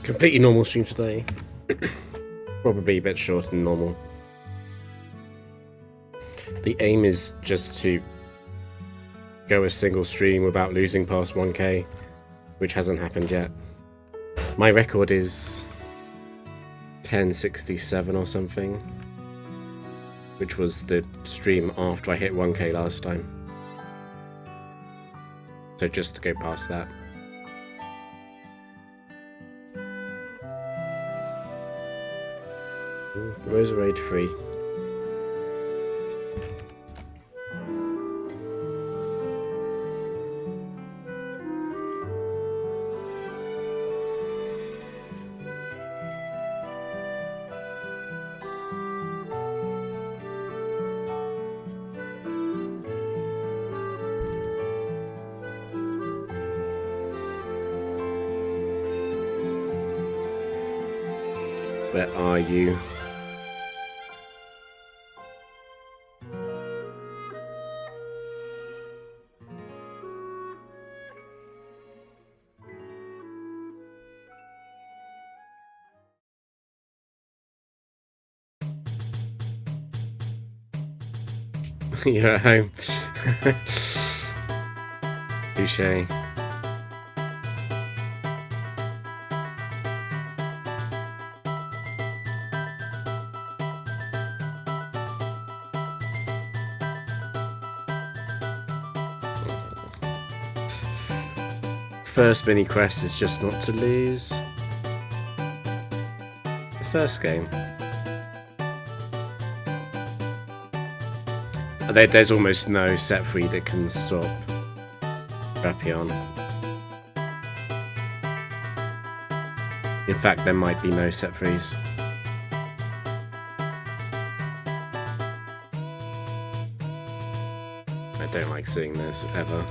Completely normal stream today. Probably a bit shorter than normal. The aim is just to go a single stream without losing past 1k, which hasn't happened yet. My record is 1067 or something, which was the stream after I hit 1k last time. So just to go past that. Roserade free. Where are you? You're at home. Touché. First mini quest is just not to lose. The first game. There's almost no set free that can stop Drapion. In fact, there might be no set frees. I don't like seeing this ever.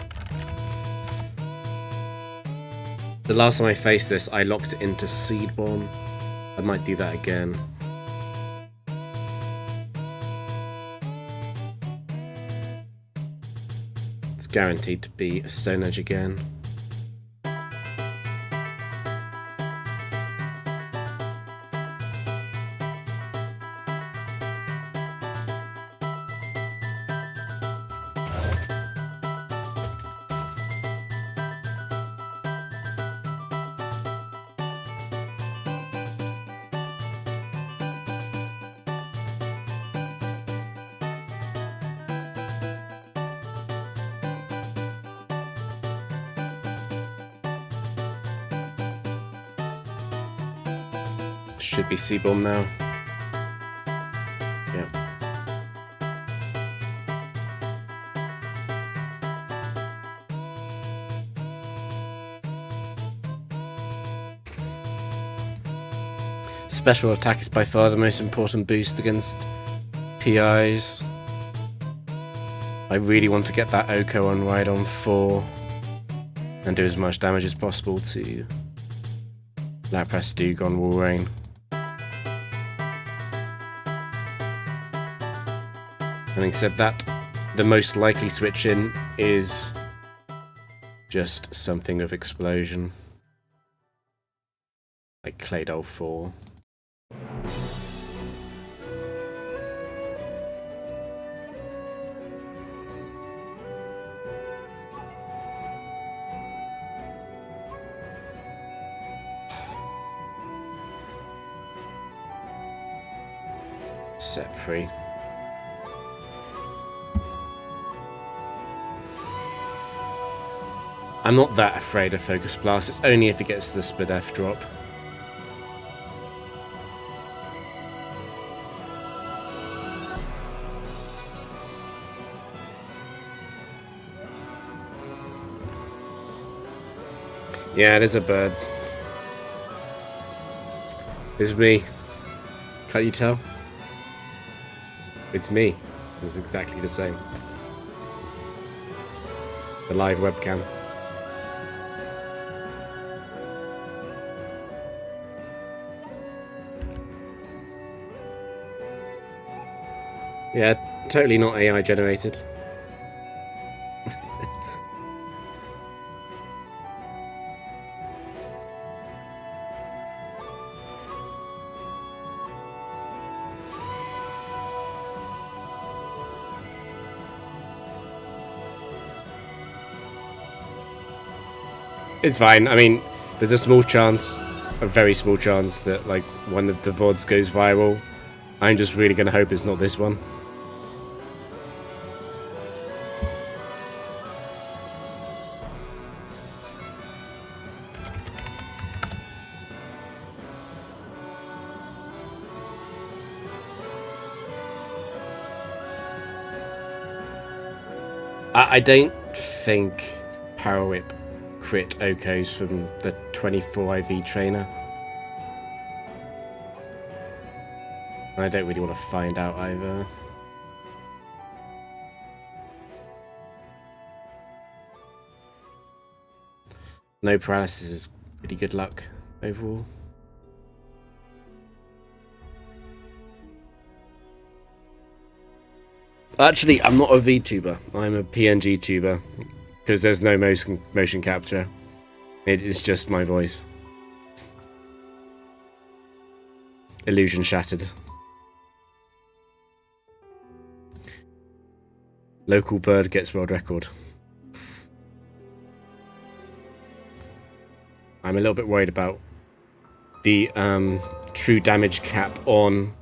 The last time I faced this, I locked it into Seed Bomb. I might do that again. It's guaranteed to be a Stone Edge again. Should be Seaborn now. Yeah. Special attack is by far the most important boost against PIs. I really want to get that Oko on ride on 4 and do as much damage as possible to Lapras Dugong Walrein. Having said that, the most likely switch in is just something of explosion. Like Claydol 4. Set free. I'm not that afraid of Focus Blast, it's only if it gets to the Spadef drop. Yeah, it is a bird. It's me. Can't you tell? It's me. It's exactly the same. It's the live webcam. Yeah, totally not AI generated. It's fine. I mean, there's a small chance, a very small chance that like one of the VODs goes viral. I'm just really gonna hope it's not this one. I don't think Power Whip crit Okos from the 24 IV trainer. I don't really want to find out either. No paralysis is pretty good luck overall. Actually, I'm not a VTuber. I'm a PNG tuber because there's no motion capture. It is just my voice. Illusion shattered. Local bird gets world record. I'm a little bit worried about the true damage cap on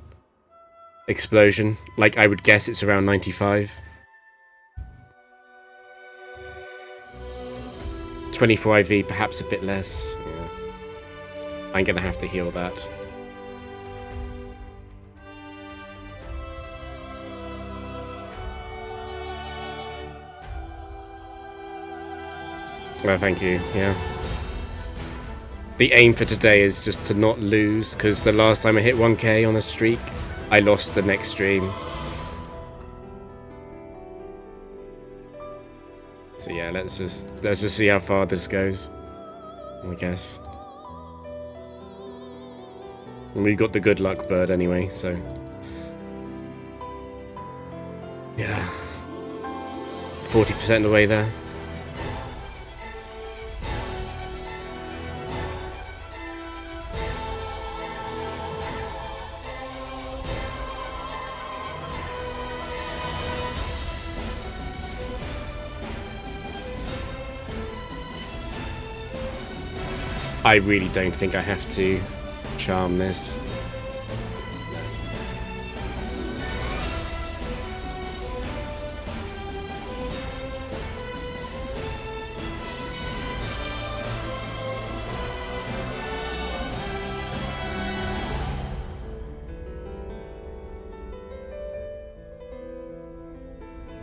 explosion. Like, I would guess it's around 95. 24 IV, perhaps a bit less. Yeah. I'm gonna have to heal that. Well, thank you, yeah. The aim for today is just to not lose, because the last time I hit 1k on a streak, I lost the next stream. So yeah, let's just see how far this goes, I guess. And we got the good luck bird anyway, so yeah, 40% away there. I really don't think I have to charm this.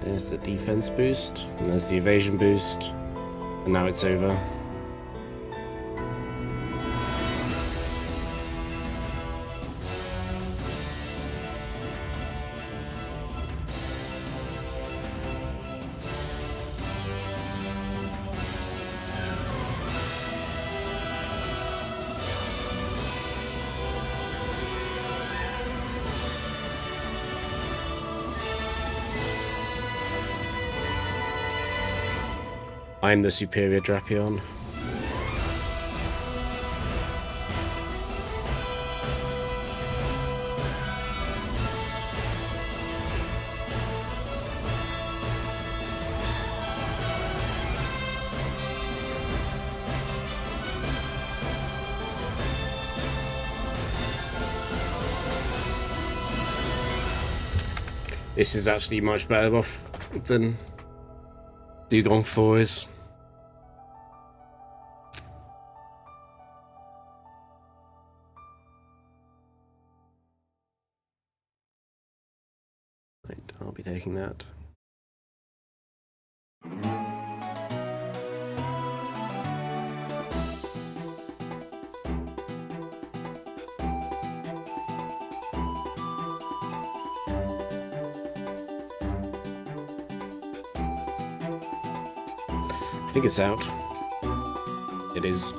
There's the defense boost, and there's the evasion boost, and now it's over. I'm the superior Drapion. This is actually much better off than Dugong 4 is. Right, I'll be taking that. I think it's out. It is.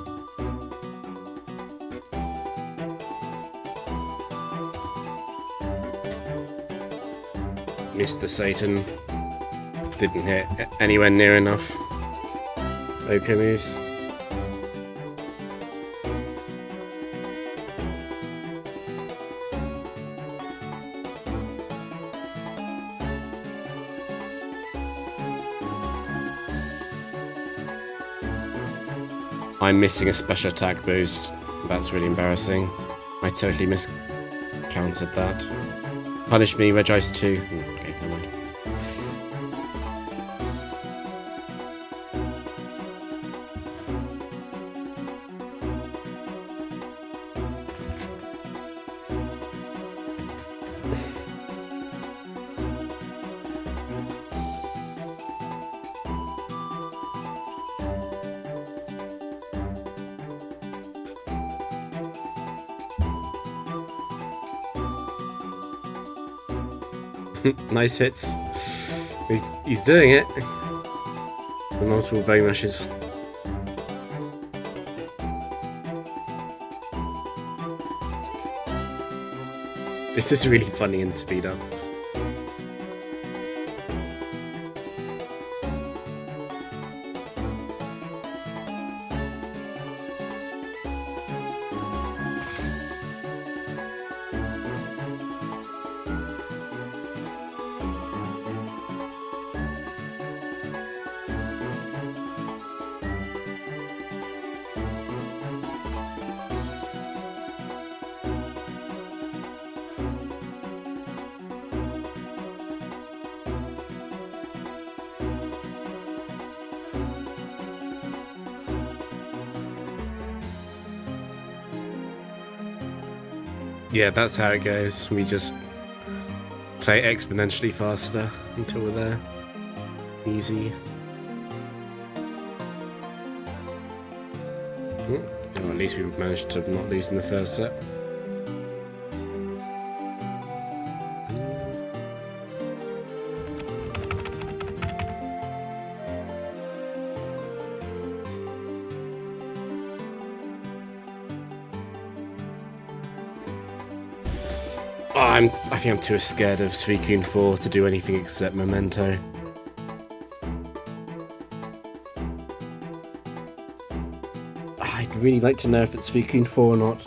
Mr. Satan didn't hit anywhere near enough. OK moves. I'm missing a special attack boost. That's really embarrassing. I totally miscounted that. Punish me, Reg Ice 2. Okay, never mind. Nice hits. He's doing it. The multiple bow mashes. This is really funny in speed up. Yeah, that's how it goes. We just play exponentially faster until we're there. Easy. Well, at least we managed to not lose in the first set. I think I'm too scared of Suicune 4 to do anything except Memento. I'd really like to know if it's Suicune 4 or not.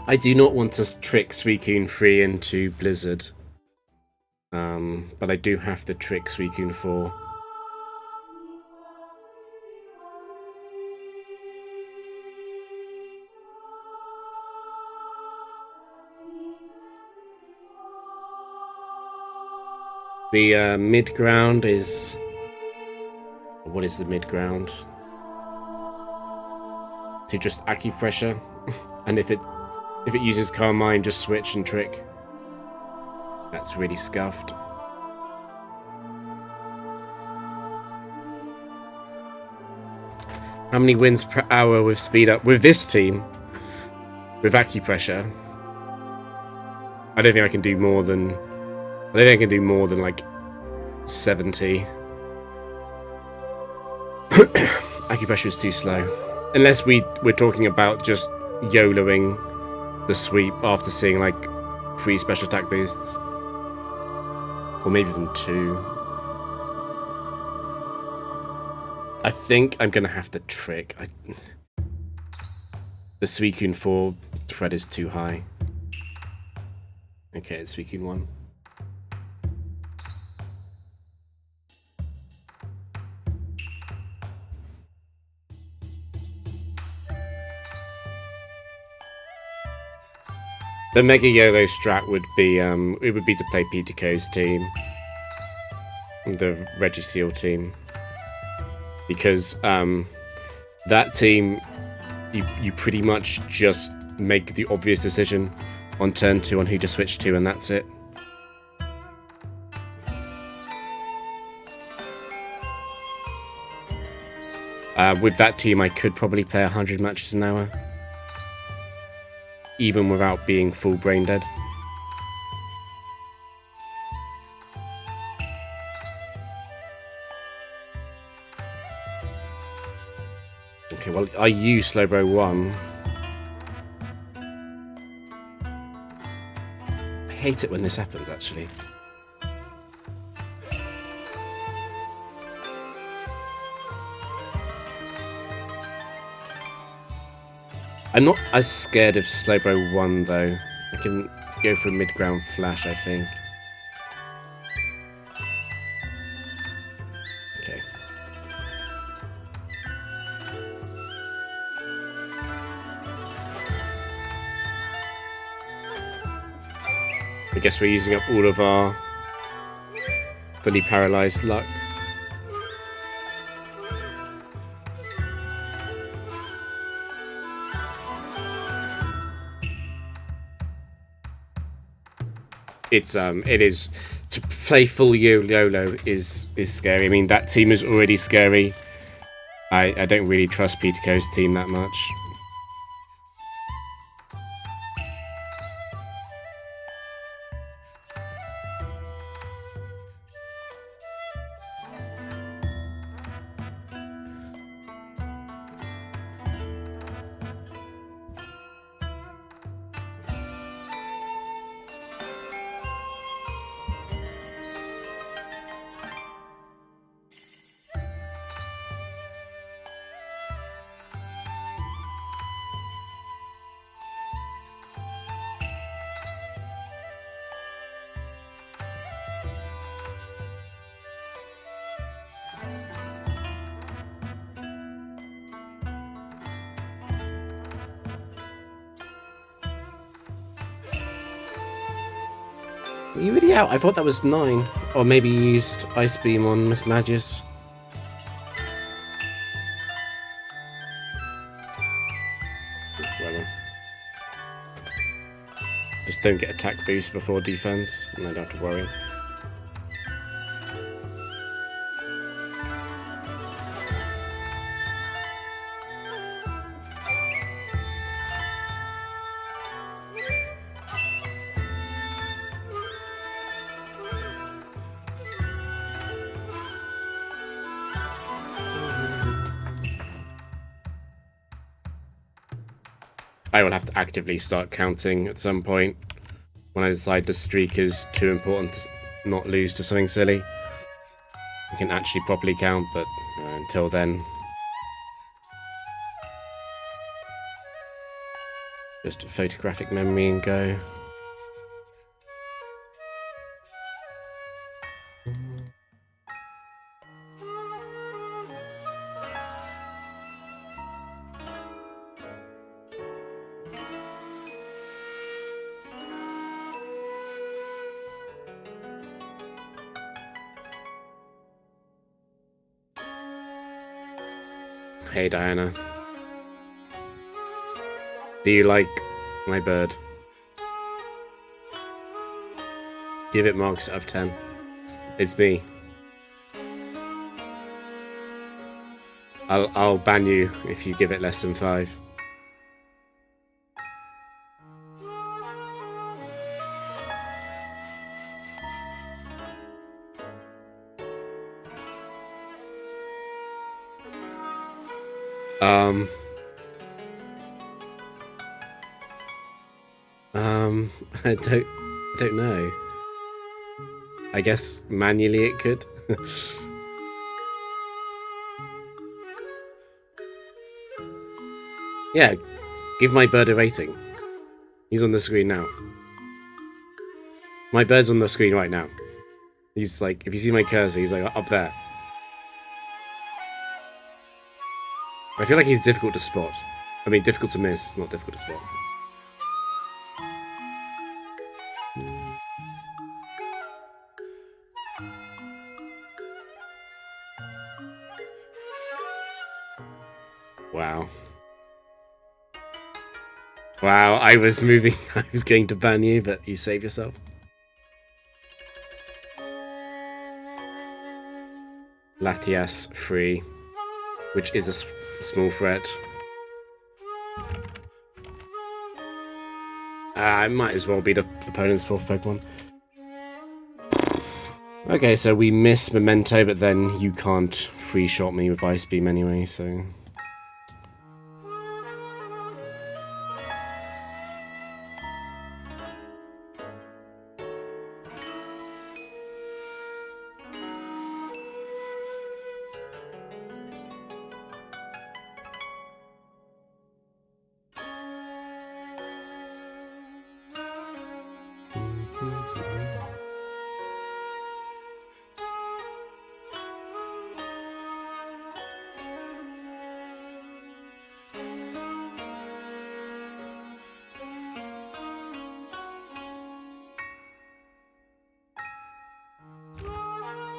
I do not want to trick Suicune 3 into Blizzard. But I do have to trick Suicune 4. The mid ground is... What is the mid ground? To just acupressure, and if it uses Calm Mind, just switch and trick. That's really scuffed. How many wins per hour with speed up with this team? With acupressure? I don't think I can do more than... I don't think I can do more than like 70. Acupressure is too slow. Unless we're talking about just YOLOing the sweep after seeing like 3 special attack boosts. Or maybe even 2. I think I'm gonna have to trick. The Suicune 4 thread is too high. Okay, it's Suicune 1. The Mega YOLO strat would be it would be to play Peter Ko's team, the Registeel team, because that team you pretty much just make the obvious decision on turn 2 on who to switch to, and that's it. With that team, I could probably play 100 matches an hour. Even without being full brain dead. Okay, well, I use Slowbro 1. I hate it when this happens, actually. I'm not as scared of Slowbro 1 though. I can go for a mid-ground flash, I think. I guess we're using up all of our fully paralyzed luck. It is to play full YOLO is scary. I mean, that team is already scary. I don't really trust Peter Co's team that much. Are you really out? I thought that was 9. Or maybe you used Ice Beam on Miss Magis. Whatever. Just don't get attack boost before defense, and I don't have to worry. I will have to actively start counting at some point when I decide the streak is too important to not lose to something silly. I can actually properly count, but until then, just photographic memory and go. Hey Diana, do you like my bird? Give it marks out of 10. It's me. I'll ban you if you give it less than 5. I don't know. I guess manually it could. Yeah, give my bird a rating. He's on the screen now. My bird's on the screen right now. He's like, if you see my cursor, he's like up there. I feel like he's difficult to spot. I mean, difficult to miss, not difficult to spot. Wow. Wow, I was moving, I was going to ban you, but you saved yourself. Latias free, which is a small threat. It might as well be the opponent's 4th Pokemon. Okay, so we miss Memento, but then you can't free shot me with Ice Beam anyway, so...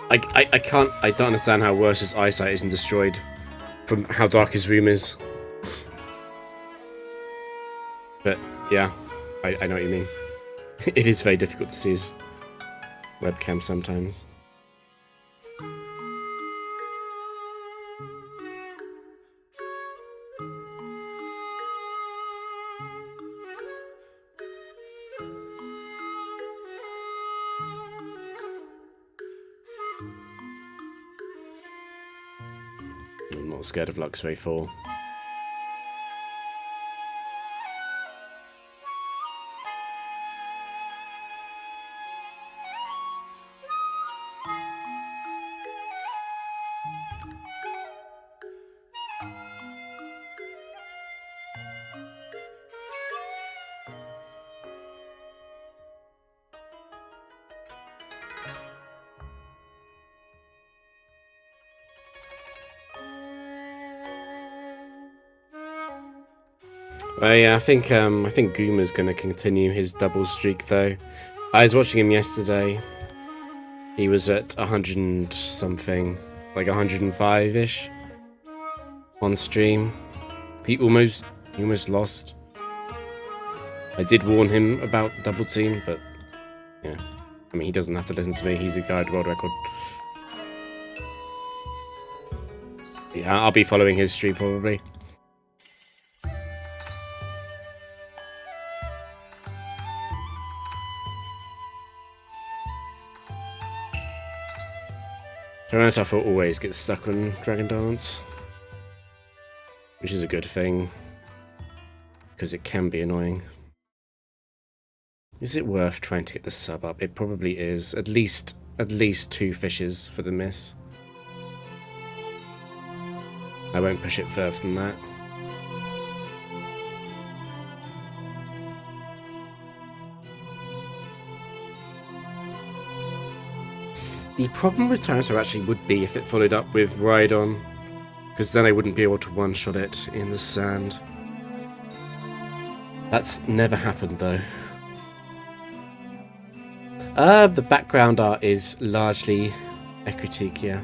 I can't. I don't understand how worse his eyesight isn't destroyed from how dark his room is. But yeah, I know what you mean. It is very difficult to see his webcam sometimes. I'm not scared of Luxray 4. Well, yeah, I think Goomer's going to continue his double streak though. I was watching him yesterday. He was at 100 and something, like 105-ish on stream. He almost lost. I did warn him about double team, but yeah, I mean he doesn't have to listen to me. He's a guide world record. Yeah, I'll be following his stream probably. Tyranitar always gets stuck on Dragon Dance, which is a good thing, because it can be annoying. Is it worth trying to get the sub up? It probably is. At least 2 fishes for the miss. I won't push it further than that. The problem with Tyranitar actually would be if it followed up with Rhydon, because then I wouldn't be able to one-shot it in the sand. That's never happened though. The background art is largely a critique, yeah.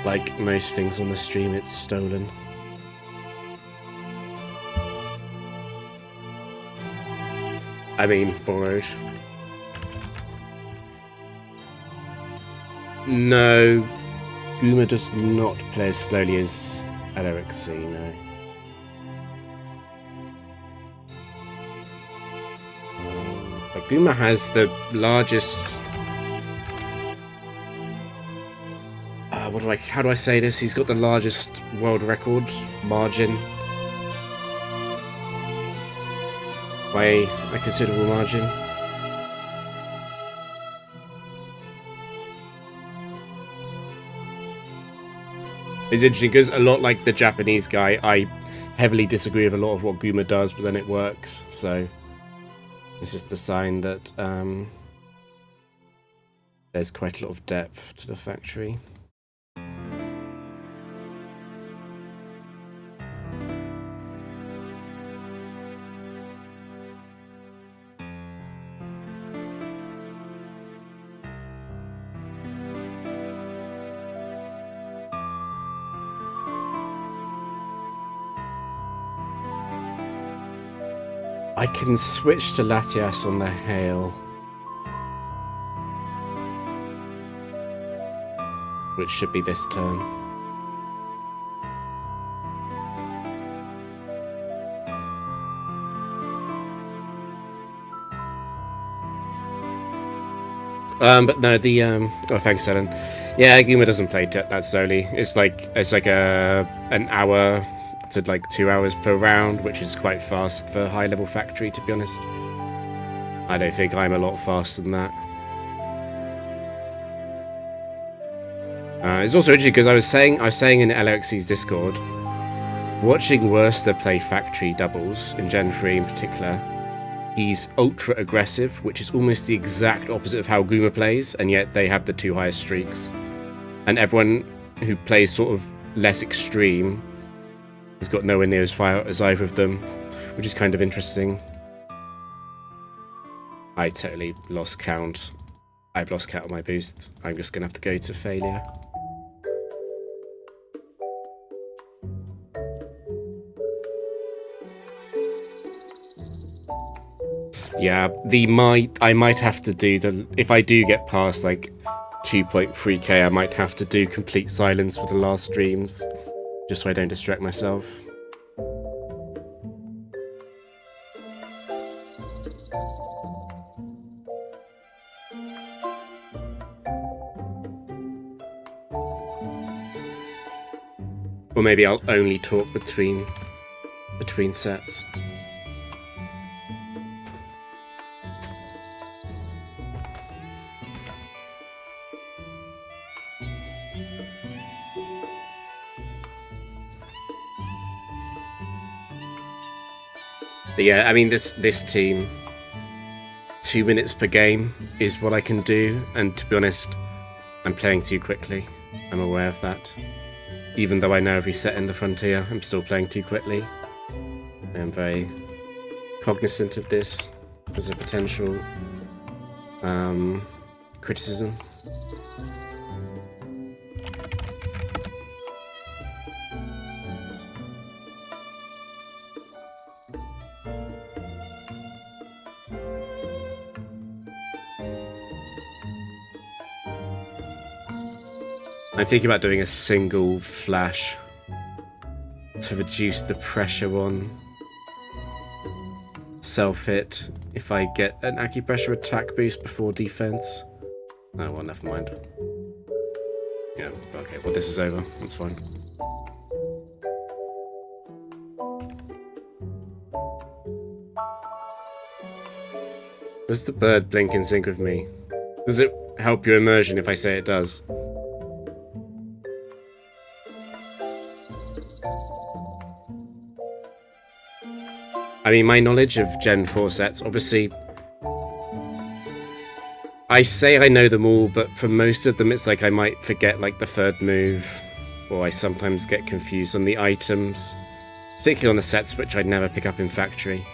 Like most things on the stream, it's stolen. I mean, borrowed. No, Goomer does not play as slowly as LRXC, no. But Goomer has the largest... how do I say this? He's got the largest world record margin. By a considerable margin. It's interesting because a lot like the Japanese guy, I heavily disagree with a lot of what Goomer does, but then it works. So it's just a sign that there's quite a lot of depth to the factory. I can switch to Latias on the Hail, which should be this turn. But no, the oh, thanks, Ellen. Yeah, Goomer doesn't play that slowly. It's like an hour to like 2 hours per round, which is quite fast for high level factory, to be honest. I don't think I'm a lot faster than that. It's also interesting because I was saying in LXC's Discord, watching Worcester play factory doubles in Gen 3 in particular, he's ultra aggressive, which is almost the exact opposite of how Goomer plays, and yet they have the 2 highest streaks. And everyone who plays sort of less extreme has got nowhere near as far as either of them, which is kind of interesting. I totally lost count. I've lost count of my boost. I'm just going to have to go to failure. Yeah, I might have to do the... If I do get past, like, 2.3k, I might have to do complete silence for the last streams, just so I don't distract myself. Or maybe I'll only talk between sets. But yeah, I mean, this team, 2 minutes per game is what I can do, and to be honest, I'm playing too quickly. I'm aware of that. Even though I know every set in the Frontier, I'm still playing too quickly. I am very cognizant of this as a potential criticism. I'm thinking about doing a single flash to reduce the pressure on self-hit if I get an acupressure attack boost before defense. Oh, well, never mind. Yeah, okay, well, this is over. That's fine. Does the bird blink in sync with me? Does it help your immersion if I say it does? I mean, my knowledge of Gen 4 sets, obviously, I say I know them all, but for most of them, it's like I might forget, like, the third move, or I sometimes get confused on the items, particularly on the sets which I'd never pick up in Factory.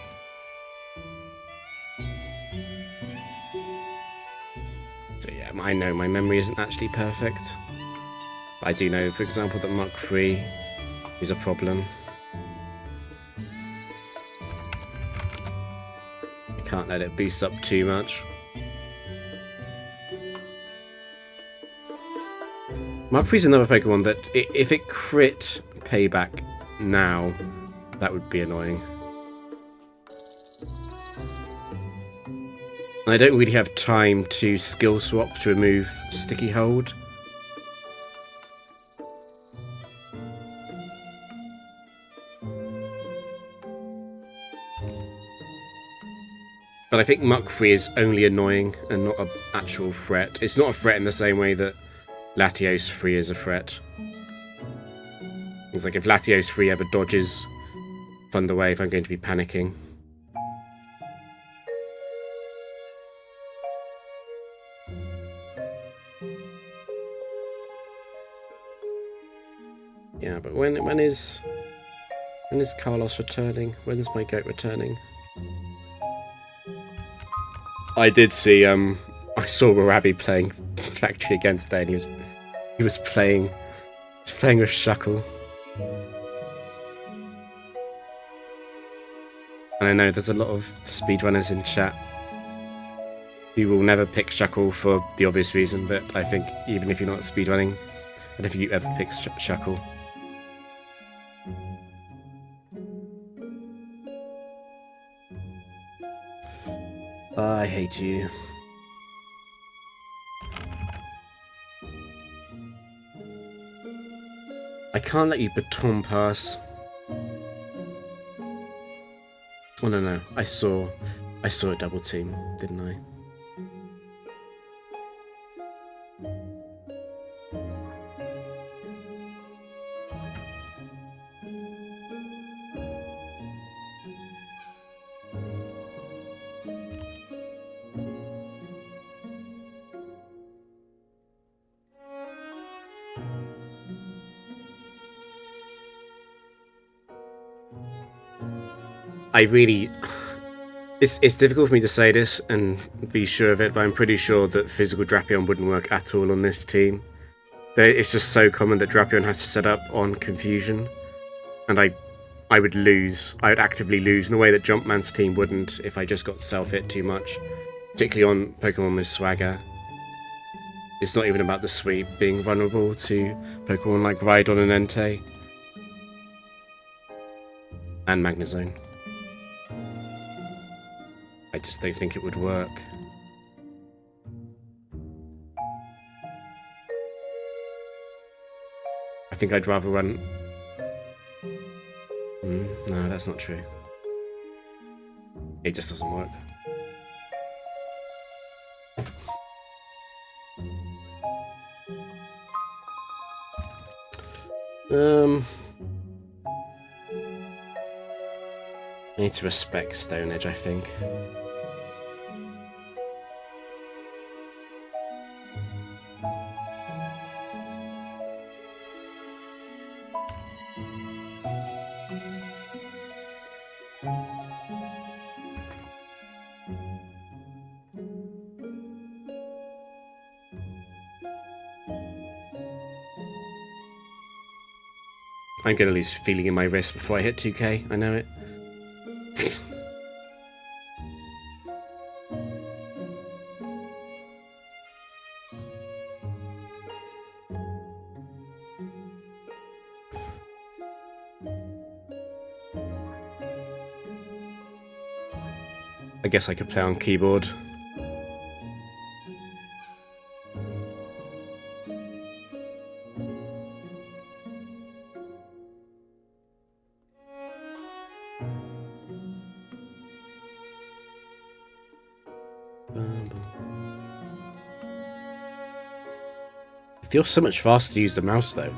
So yeah, I know my memory isn't actually perfect. But I do know, for example, that Mach 3 is a problem. Can't let it boost up too much. Mach 3 is another Pokemon that, if it crit payback now, that would be annoying. And I don't really have time to skill swap to remove Sticky Hold. But I think Mach 3 is only annoying and not an actual threat. It's not a threat in the same way that Latios 3 is a threat. It's like if Latios 3 ever dodges Thunder Wave, I'm going to be panicking. Yeah, but when is Carlos returning? When is my goat returning? I did see I saw Warabi playing Factory against today, and he was playing with Shuckle. And I know there's a lot of speedrunners in chat who will never pick Shuckle for the obvious reason, but I think even if you're not speedrunning, I don't think you ever pick Shuckle. I hate you. I can't let you baton pass. Oh no, I saw a double team, didn't I? It's difficult for me to say this and be sure of it, but I'm pretty sure that physical Drapion wouldn't work at all on this team. It's just so common that Drapion has to set up on confusion, and I would lose. I would actively lose in a way that Jumpman's team wouldn't if I just got self-hit too much, particularly on Pokemon with Swagger. It's not even about the sweep being vulnerable to Pokemon like Rhydon and Entei. And Magnezone. I just don't think it would work. I think I'd rather run... no, that's not true. It just doesn't work. I need to respect Stone Edge, I think. I'm going to lose feeling in my wrist before I hit 2k, I know it. I guess I could play on keyboard. It feels so much faster to use the mouse though.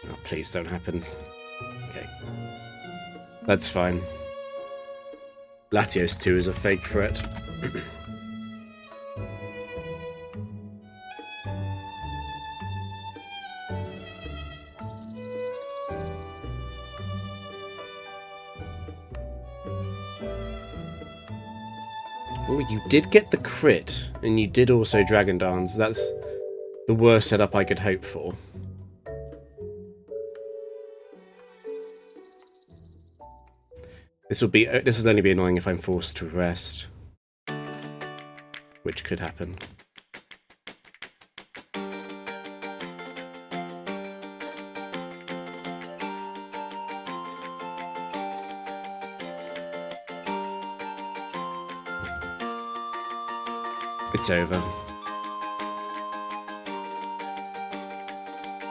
Oh, please don't happen. Okay. That's fine. Latios 2 is a fake threat. Oh, you did get the crit, and you did also Dragon Dance. That's the worst setup I could hope for. This will only be annoying if I'm forced to rest, which could happen. It's over.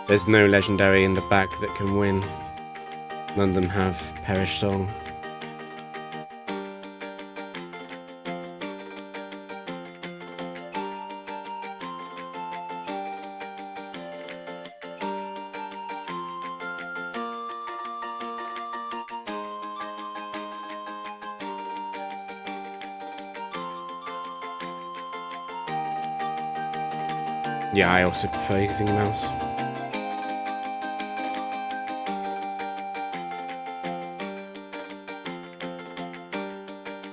There's no legendary in the back that can win. None of them have Perish Song. Yeah, I also prefer using a mouse.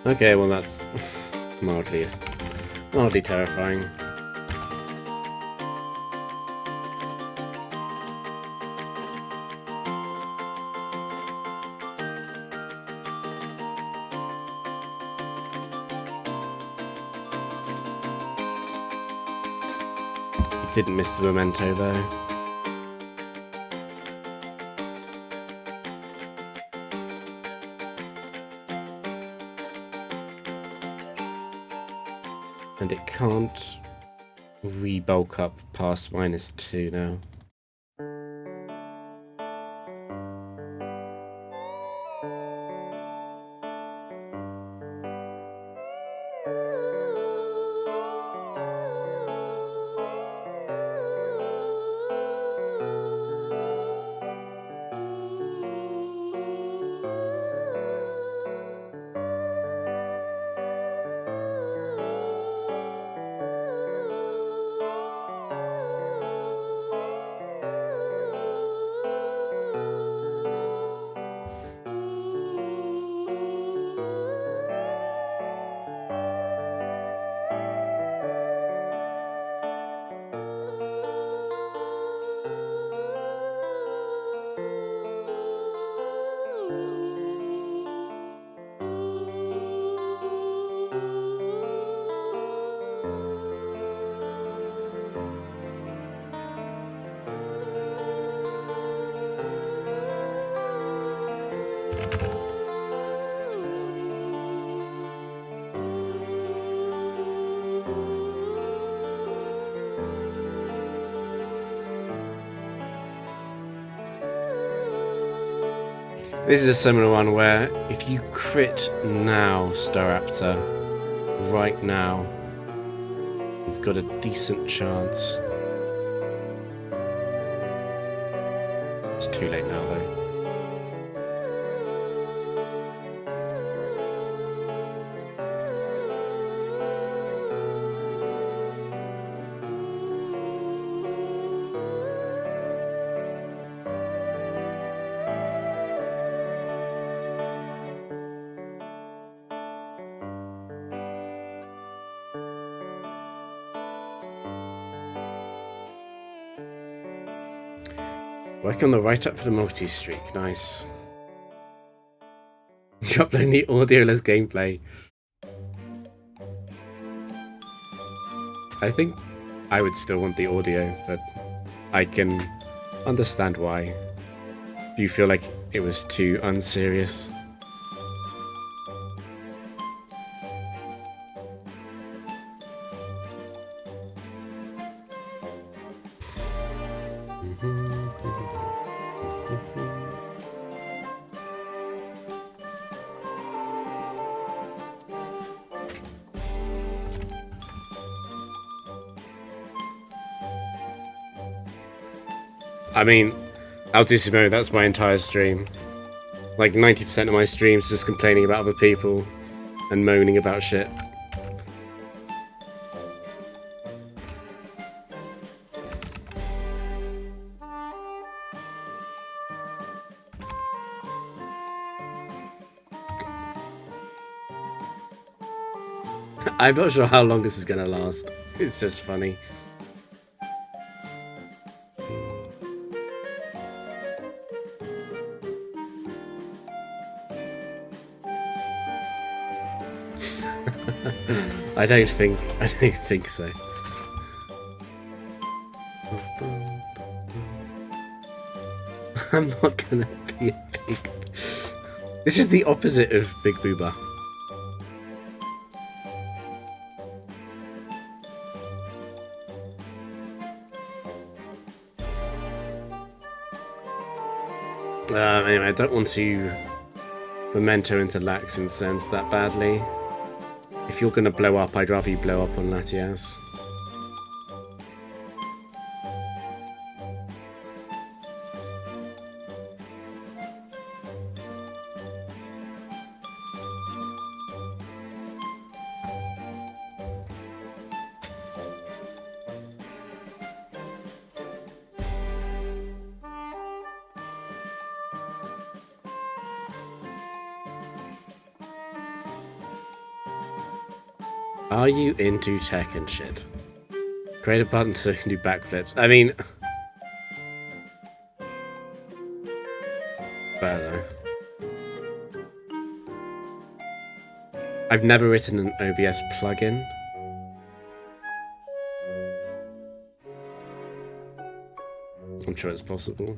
Okay, well that's mildly terrifying. Didn't miss the memento though. And it can't re-bulk up past -2 now. This is a similar one where if you crit now, Staraptor, right now, you've got a decent chance. It's too late now, though. Working on the write-up for the multi-streak, nice. You're uploading the audio-less gameplay. I think I would still want the audio, but I can understand why. Do you feel like it was too unserious? I mean, Altissimo, that's my entire stream. Like 90% of my stream's just complaining about other people and moaning about shit. I'm not sure how long this is gonna last. It's just funny. I don't think so. I'm not gonna be a pig. This is the opposite of Big Booba. Anyway, I don't want to memento into Lax and Sense that badly. If you're gonna blow up, I'd rather you blow up on Latias. Are you into tech and shit? Create a button so you can do backflips. I mean... I don't know. I've never written an OBS plugin. I'm sure it's possible.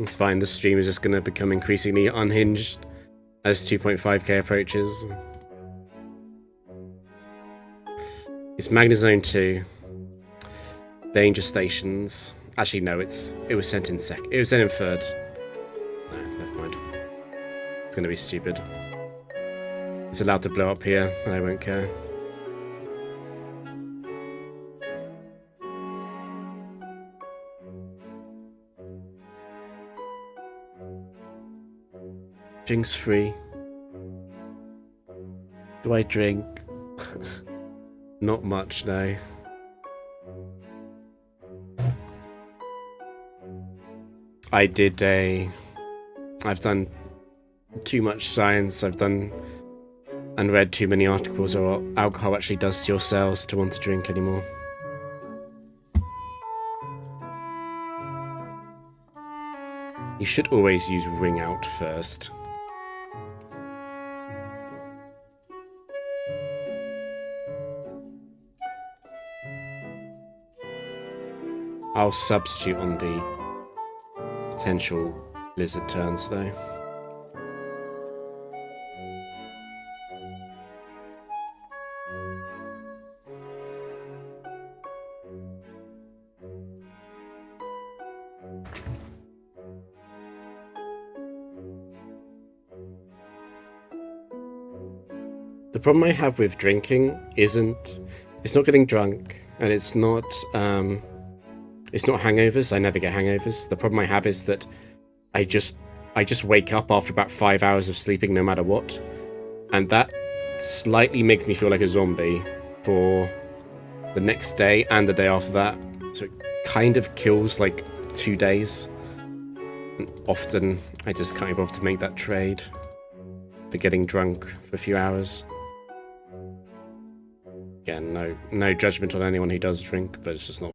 It's fine, the stream is just going to become increasingly unhinged as 2.5k approaches. It's Magnezone 2. Danger Stations. Actually, no, it was sent in sec. It was sent in third. No, never mind. It's going to be stupid. It's allowed to blow up here, and I won't care. Drinks free. Do I drink? Not much, no. I've done too much science, I've done and read too many articles on what alcohol actually does to your cells to want to drink anymore. You should always use ring out first. I'll substitute on the potential blizzard turns though. The problem I have with drinking isn't... It's not getting drunk, and it's not hangovers. I never get hangovers. The problem I have is that I just wake up after about 5 hours of sleeping no matter what. And that slightly makes me feel like a zombie for the next day and the day after that. So it kind of kills like 2 days. And often I just can't be bothered to make that trade for getting drunk for a few hours. Again, no judgment on anyone who does drink, but it's just not.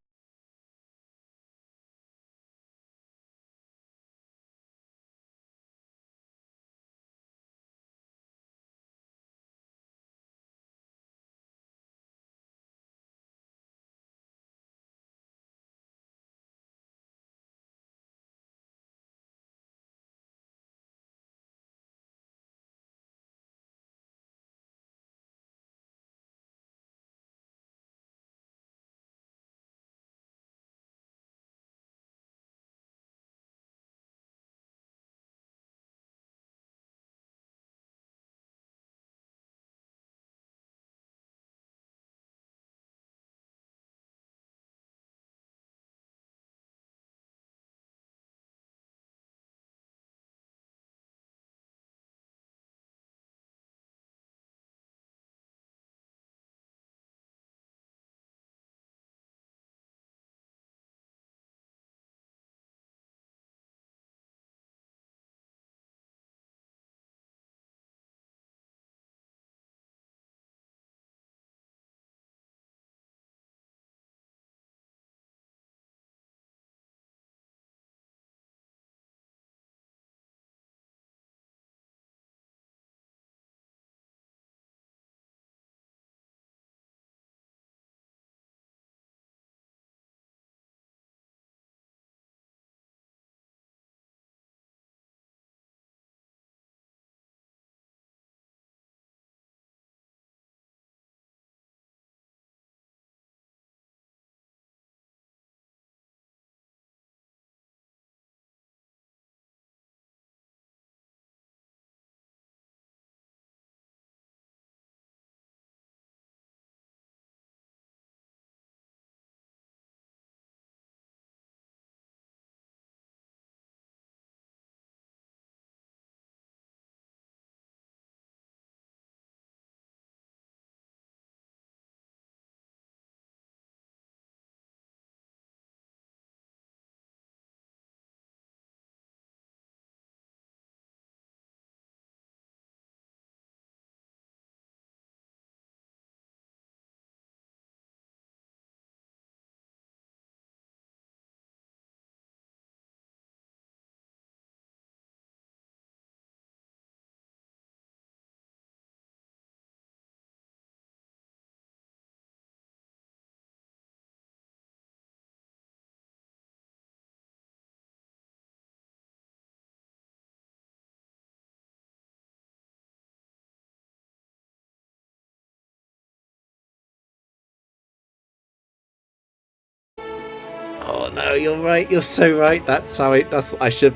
Oh no, you're right. You're so right. That's how it. That's I should.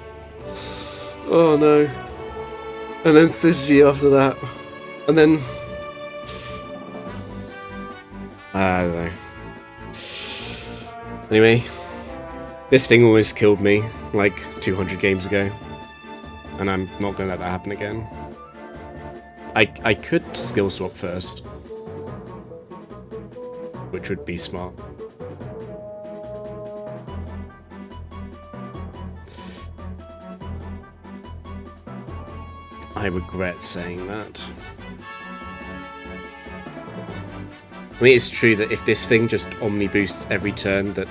Oh no. And then Syzygy after that, and then I don't know. Anyway, this thing almost killed me like 200 games ago, and I'm not gonna let that happen again. I could skill swap first, which would be smart. I regret saying that. I mean, it's true that if this thing just omni boosts every turn, that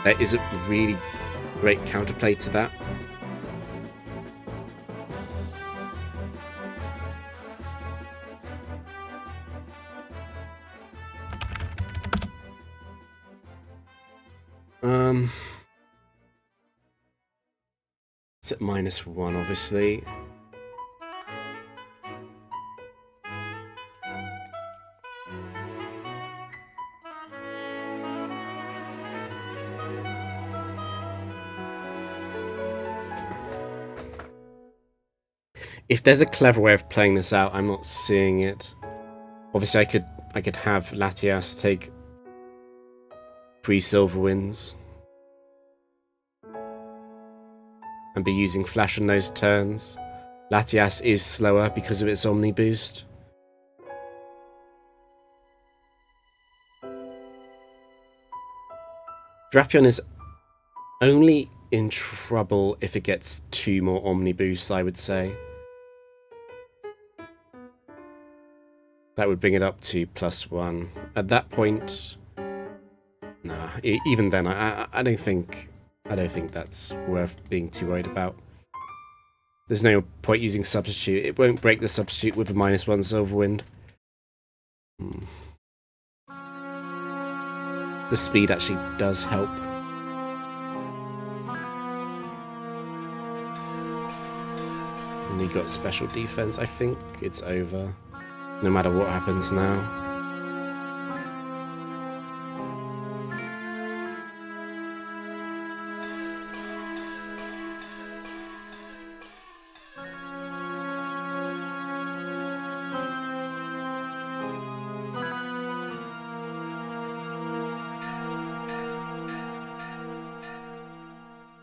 there isn't really great counterplay to that. It's at -1, obviously. If there's a clever way of playing this out, I'm not seeing it. Obviously, I could have Latias take 3 silver wins and be using flash on those turns. Latias is slower because of its Omni boost. Drapion is only in trouble if it gets 2 more Omni boosts, I would say. That would bring it up to +1. At that point, nah. Even then, I don't think that's worth being too worried about. There's no point using substitute. It won't break the substitute with a -1 silver wind. The speed actually does help. And he got special defense. I think it's over. No matter what happens now.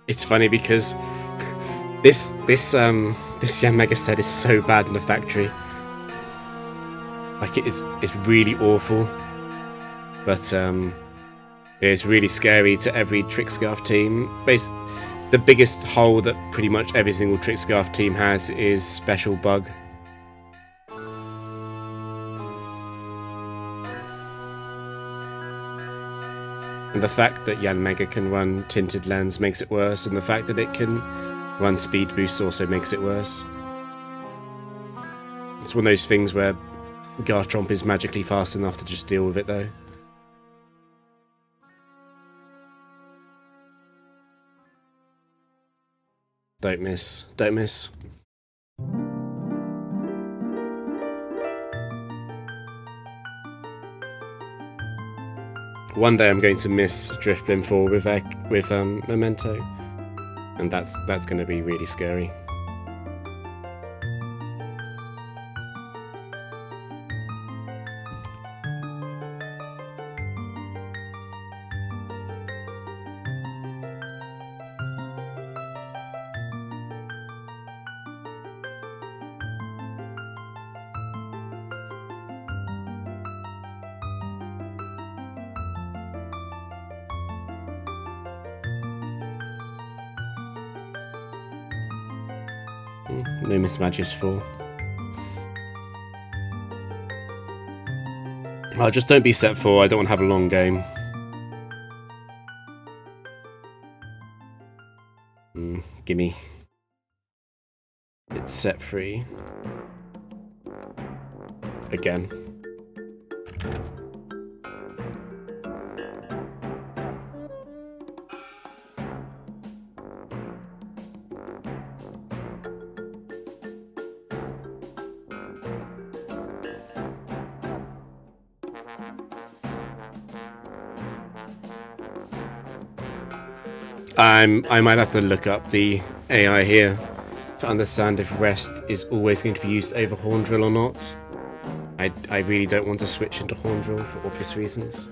It's funny because this Yanmega set is so bad in the factory. Like it's really awful. But it's really scary to every Trickscarf team. The biggest hole that pretty much every single Trickscarf team has is Special Bug. And the fact that Yanmega can run Tinted Lens makes it worse, and the fact that it can run Speed Boost also makes it worse. It's one of those things where Garchomp is magically fast enough to just deal with it, though. Don't miss. Don't miss. One day I'm going to miss Drifblim 4 with Memento, and that's going to be really scary. No mismatches full. Oh, just don't be set 4. I don't want to have a long game. Gimme. It's set 3. Again. I might have to look up the AI here to understand if Rest is always going to be used over Horn Drill or not. I really don't want to switch into Horn Drill for obvious reasons.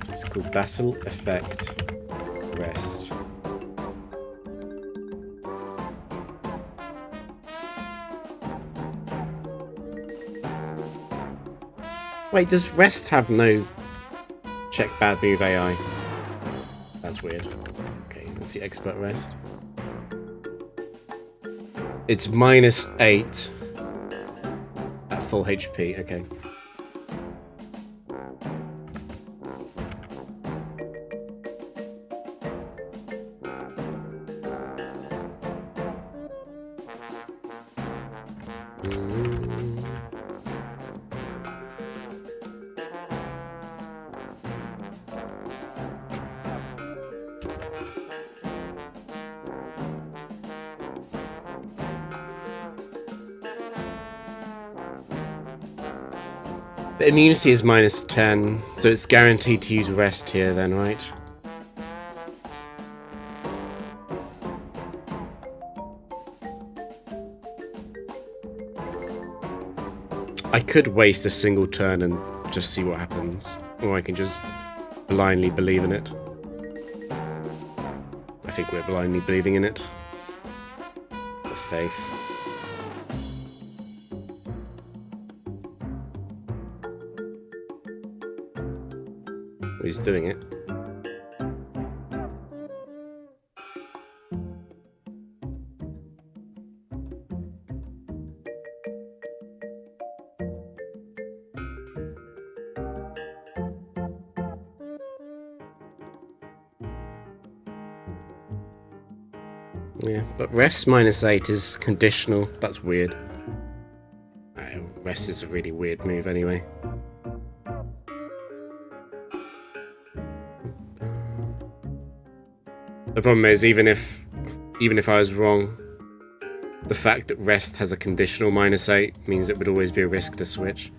It's called Battle Effect Rest. Wait, does Rest have no check bad move AI? That's weird. Okay, let's see Expert Rest. It's -8 at full HP, okay. But immunity is -10, so it's guaranteed to use rest here then, right? I could waste a single turn and just see what happens, or I can just blindly believe in it. I think we're blindly believing in it. The faith. He's doing it. Yeah, but rest -8 is conditional. That's weird. Rest is a really weird move anyway. The problem is, even if I was wrong, the fact that rest has a conditional -8 means it would always be a risk to switch.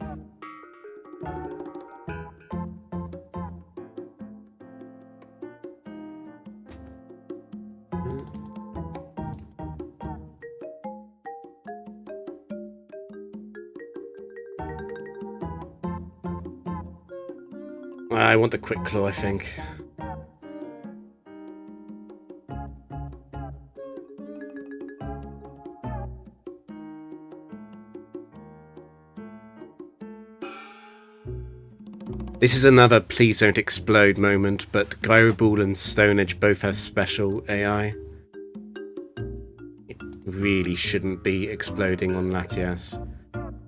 I want the quick claw, I think. This is another please don't explode moment, but Gyro Ball and Stone Edge both have special AI. It really shouldn't be exploding on Latias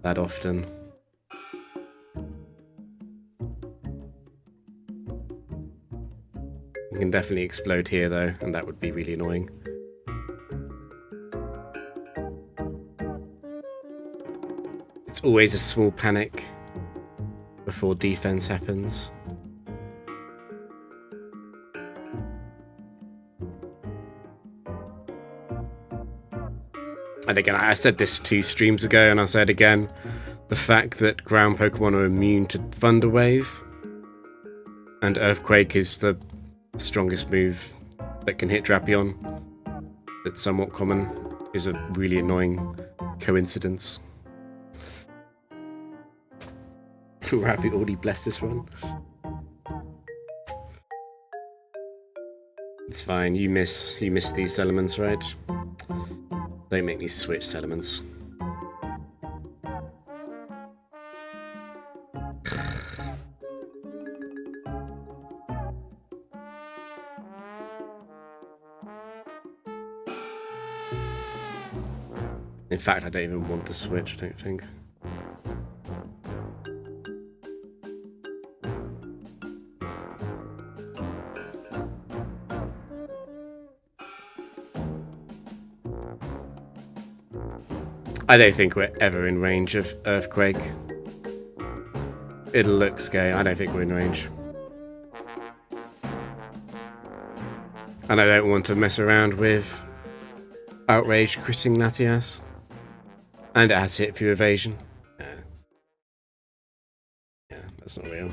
that often. You can definitely explode here though, and that would be really annoying. It's always a small panic before defense happens. And again, I said this 2 streams ago, and I'll say it again. The fact that ground Pokemon are immune to Thunder Wave and Earthquake is the strongest move that can hit Drapion that's somewhat common is a really annoying coincidence. Rabbit already blessed this run. It's fine, you miss these elements, right? Don't make me switch elements. In fact, I don't even want to switch, I don't think. I don't think we're ever in range of Earthquake. It'll look scary. I don't think we're in range. And I don't want to mess around with Outrage critting Latias. And it has hit through evasion. Yeah, that's not real.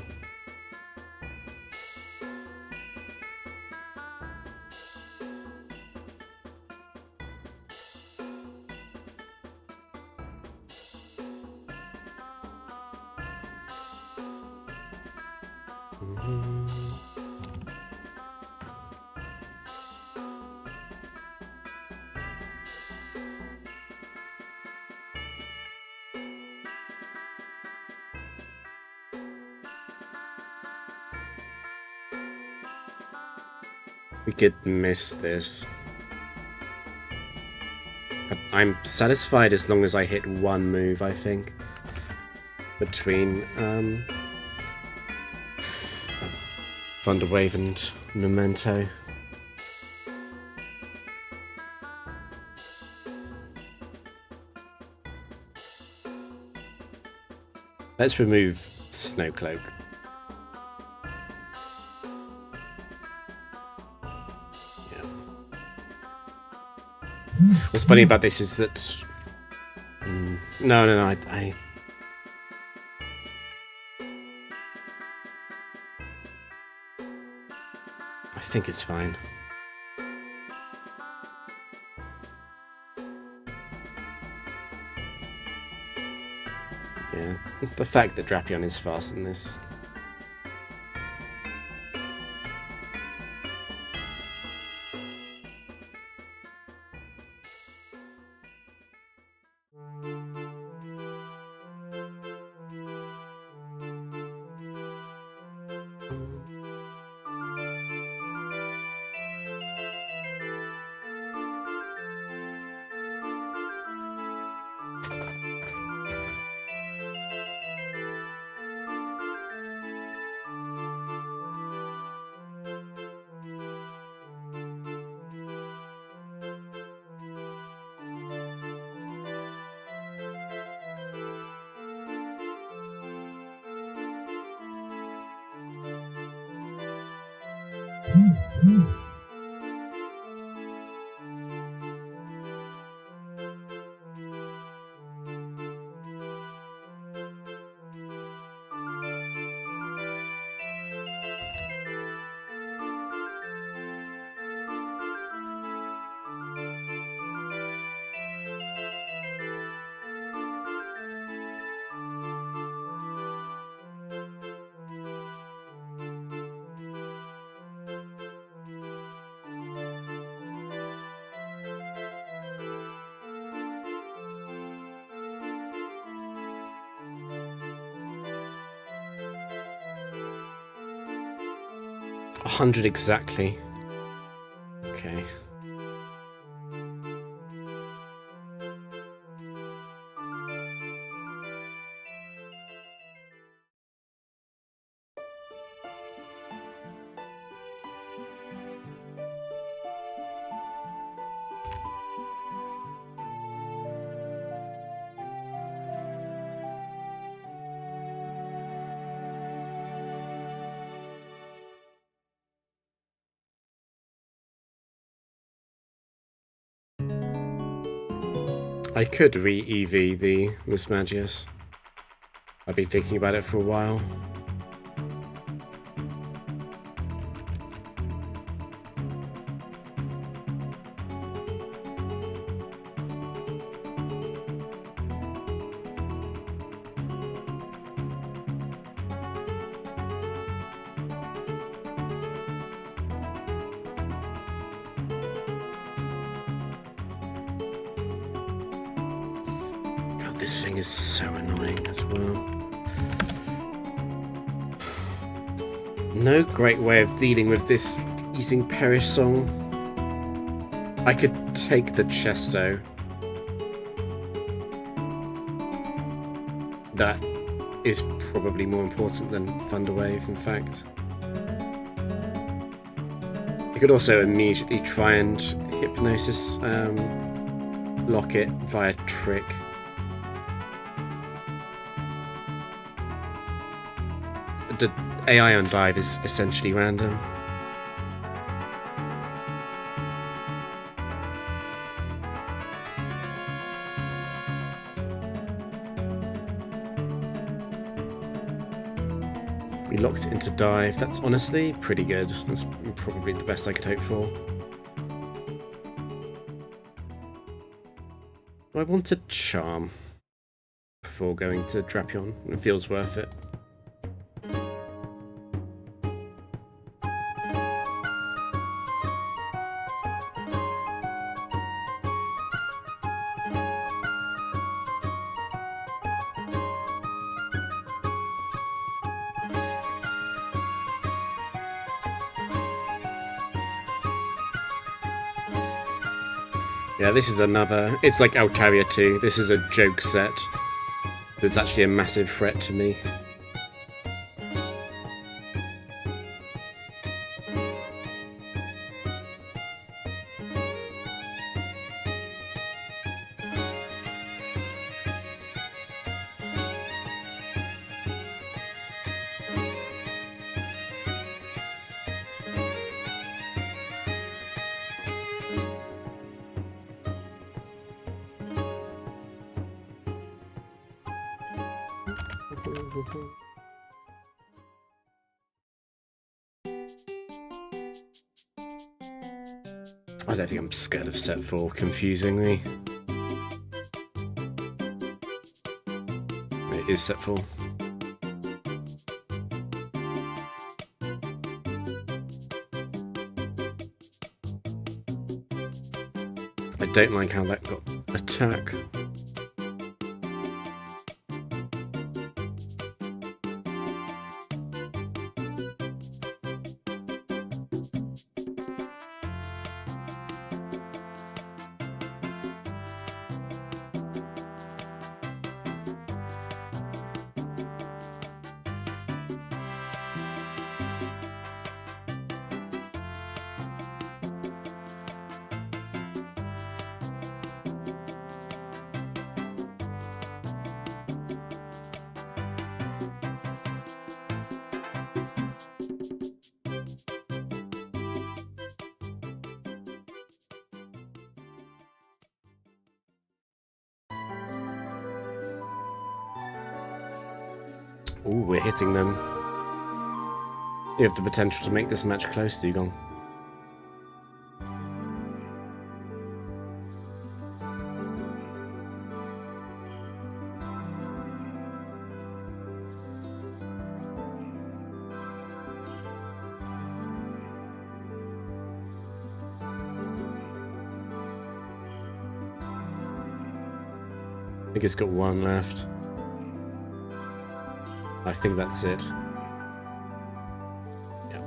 We could miss this. But I'm satisfied as long as I hit one move, I think. Between Thunder Wave and Memento. Let's remove Snowcloak. What's funny about this is that... No, think it's fine. Yeah, the fact that Drapion is faster than this. A 100 exactly. Okay. I could re-EV the Mismagius. I've been thinking about it for a while. This thing is so annoying as well. No great way of dealing with this using Perish Song. I could take the Chesto. That is probably more important than Thunderwave, in fact. You could also immediately try and Hypnosis lock it via Trick. The AI on dive is essentially random. We locked it into dive. That's honestly pretty good. That's probably the best I could hope for. I want to Charm before going to Drapion. It feels worth it. Yeah, this is another... It's like Altaria 2. This is a joke set. It's actually a massive threat to me. I don't think I'm scared of set 4 confusing me. It is set 4. I don't like how that got attack. Ooh, we're hitting them. You have the potential to make this match close, Dugong. I think it's got one left. I think that's it. Yeah.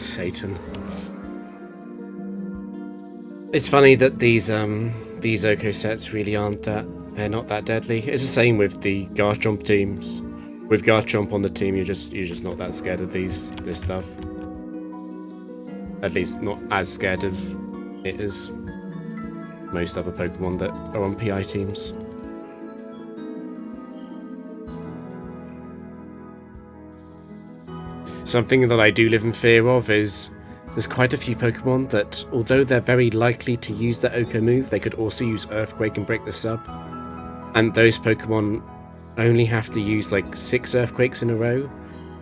Satan. It's funny that these Oko sets really aren't they're not that deadly. It's the same with the Garchomp teams. With Garchomp on the team, you're just not that scared of this stuff. At least not as scared of it as most other Pokemon that are on PI teams. Something that I do live in fear of is there's quite a few Pokemon that, although they're very likely to use the Oko move, they could also use Earthquake and break the sub. And those Pokemon only have to use like 6 Earthquakes in a row,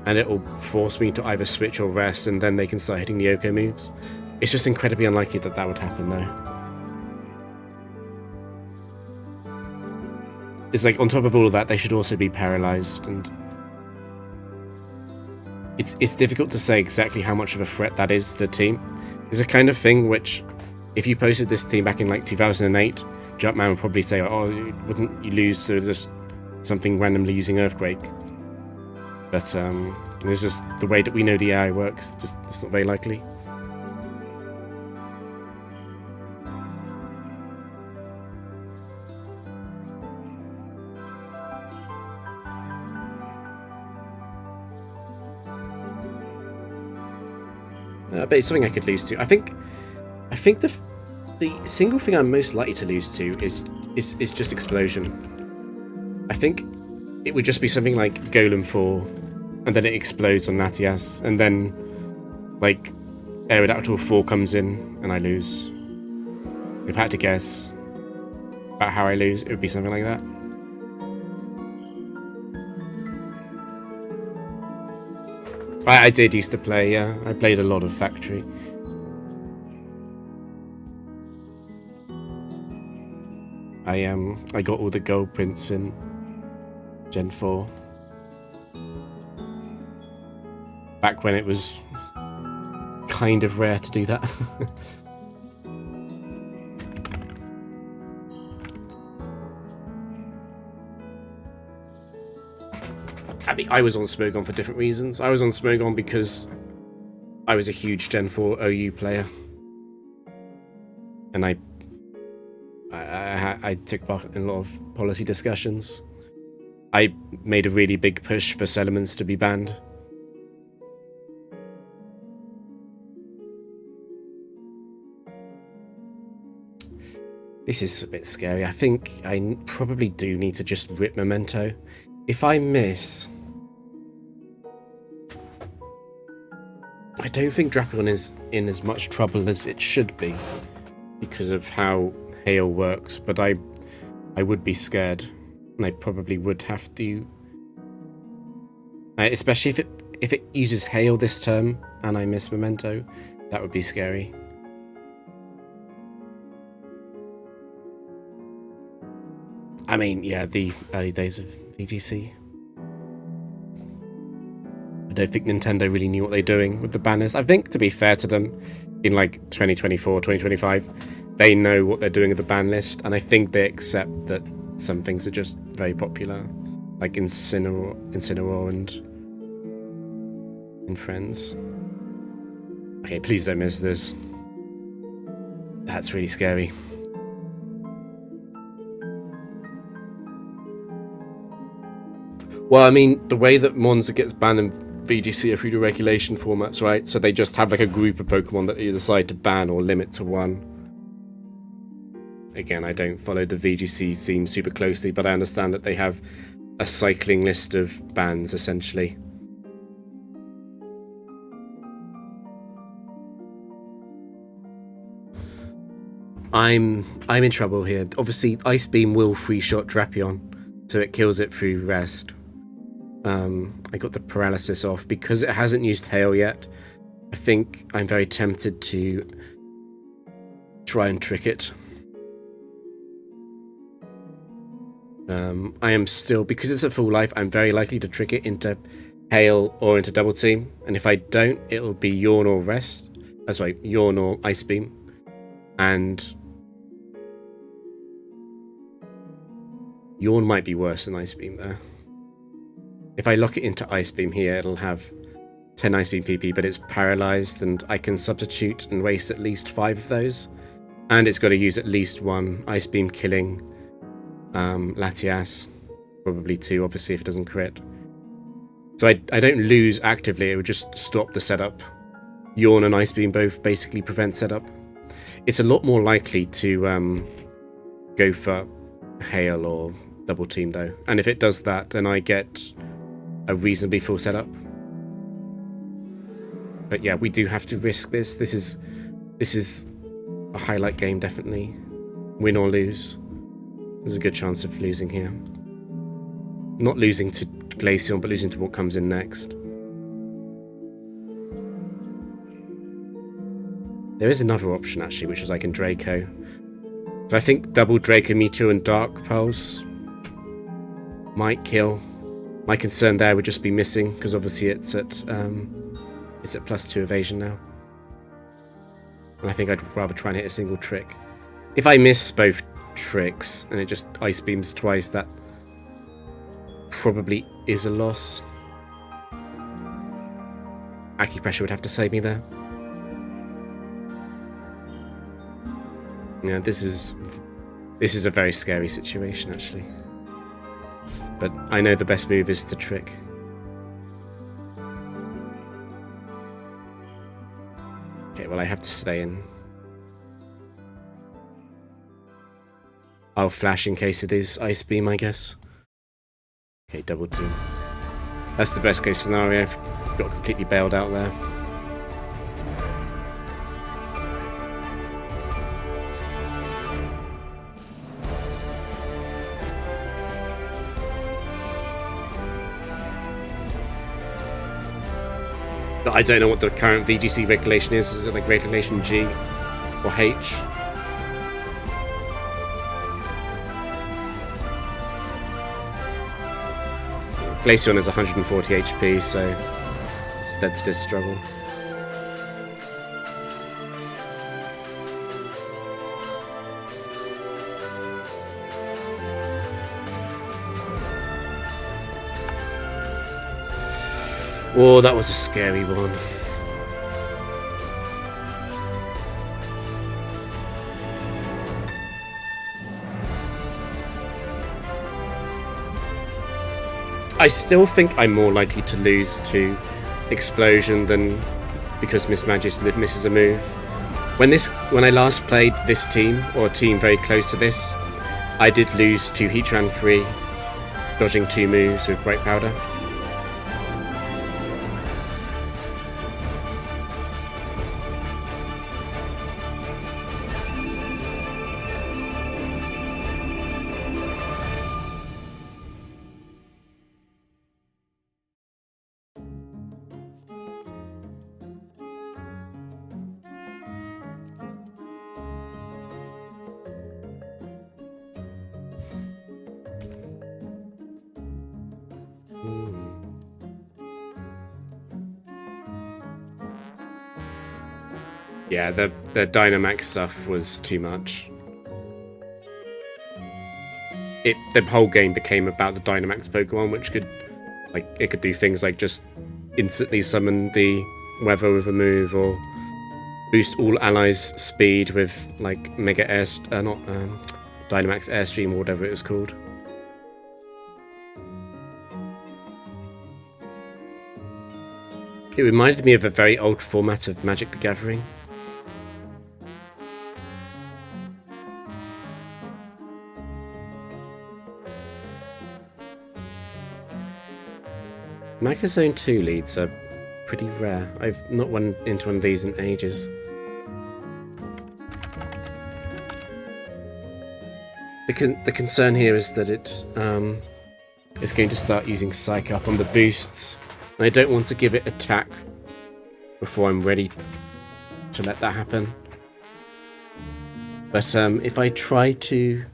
and it will force me to either switch or rest, and then they can start hitting the Oko moves. It's just incredibly unlikely that that would happen, though. It's like, on top of all of that, they should also be paralyzed, and it's difficult to say exactly how much of a threat that is to the team. It's a kind of thing which, if you posted this team back in like 2008, Jumpman would probably say, oh, wouldn't you lose to just something randomly using Earthquake? But it's just the way that we know the AI works, just it's not very likely. But it's something I could lose to. I think the single thing I'm most likely to lose to is just Explosion. I think it would just be something like Golem 4, and then it explodes on Latias, and then like Aerodactyl 4 comes in and I lose. If I had to guess about how I lose, it would be something like that. I did used to play, yeah. I played a lot of Factory. I got all the gold prints in Gen 4. Back when it was kind of rare to do that. I mean, I was on Smogon for different reasons. I was on Smogon because I was a huge Gen 4 OU player. And I took part in a lot of policy discussions. I made a really big push for Salamence to be banned. This is a bit scary. I think I probably do need to just rip Memento. If I miss... I don't think Drapion is in as much trouble as it should be because of how hail works, but I would be scared, and I probably would have to, especially if it uses hail this turn and I miss Memento, that would be scary. I mean, yeah, the early days of VGC. I don't think Nintendo really knew what they're doing with the banners. I think, to be fair to them, in like 2024, 2025, they know what they're doing with the ban list, and I think they accept that some things are just very popular, like Incineroar and Friends. Okay, please don't miss this. That's really scary. Well, I mean, the way that Monza gets banned in VGC are through the regulation formats, right? So they just have like a group of Pokemon that you decide to ban or limit to one. Again, I don't follow the VGC scene super closely, but I understand that they have a cycling list of bans, essentially. I'm in trouble here. Obviously, Ice Beam will free-shot Drapion, so it kills it through rest. I got the paralysis off because it hasn't used hail yet. I think I'm very tempted to try and trick it. I am still, because it's a full life, I'm very likely to trick it into hail or into double team, and if I don't, it'll be Yawn or rest. Sorry, Yawn or Ice Beam, and Yawn might be worse than Ice Beam there. If I lock it into Ice Beam here, it'll have 10 Ice Beam PP, but it's paralyzed, and I can substitute and waste at least 5 of those. And it's got to use at least 1 Ice Beam killing Latias. Probably 2, obviously, if it doesn't crit. So I don't lose actively, it would just stop the setup. Yawn and Ice Beam both basically prevent setup. It's a lot more likely to go for Hail or double team, though. And if it does that, then I get a reasonably full setup. But yeah, we do have to risk this. This is a highlight game, definitely. Win or lose. There's a good chance of losing here. Not losing to Glaceon, but losing to what comes in next. There is another option, actually, which is I can Draco. So I think double Draco Meteor and Dark Pulse might kill. My concern there would just be missing, because obviously it's at +2 evasion now. And I think I'd rather try and hit a single trick. If I miss both tricks and it just Ice Beams twice, that probably is a loss. Acupressure would have to save me there. Yeah, this is a very scary situation, actually. But I know the best move is to trick. Okay, well, I have to stay in. I'll flash in case it is Ice Beam, I guess. Okay, double team. That's the best case scenario. I've got completely bailed out there. But I don't know what the current VGC regulation is. Is it like regulation G or H? Glaceon is 140 HP, so it's dead to this struggle. Oh, that was a scary one. I still think I'm more likely to lose to Explosion than because Miss Magic misses a move. When I last played this team, or a team very close to this, I did lose to Heatran 3, dodging 2 moves with Bright Powder. Yeah, the Dynamax stuff was too much. The whole game became about the Dynamax Pokemon, which could, like, it could do things like just instantly summon the weather with a move, or boost all allies' speed with like Mega Air, Dynamax Airstream or whatever it was called. It reminded me of a very old format of Magic the Gathering. Magna Zone 2 leads are pretty rare. I've not run into one of these in ages. The concern here is that it is going to start using Psych Up on the boosts, and I don't want to give it attack before I'm ready to let that happen. But if I try to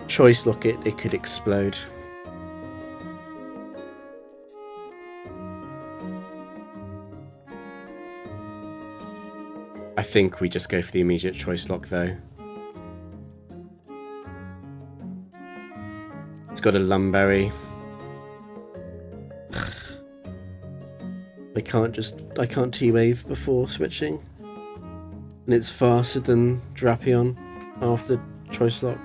Choice Lock it, it could explode. I think we just go for the immediate Choice Lock though. It's got a Lumberry. I can't T-Wave before switching. And it's faster than Drapion after Choice Lock.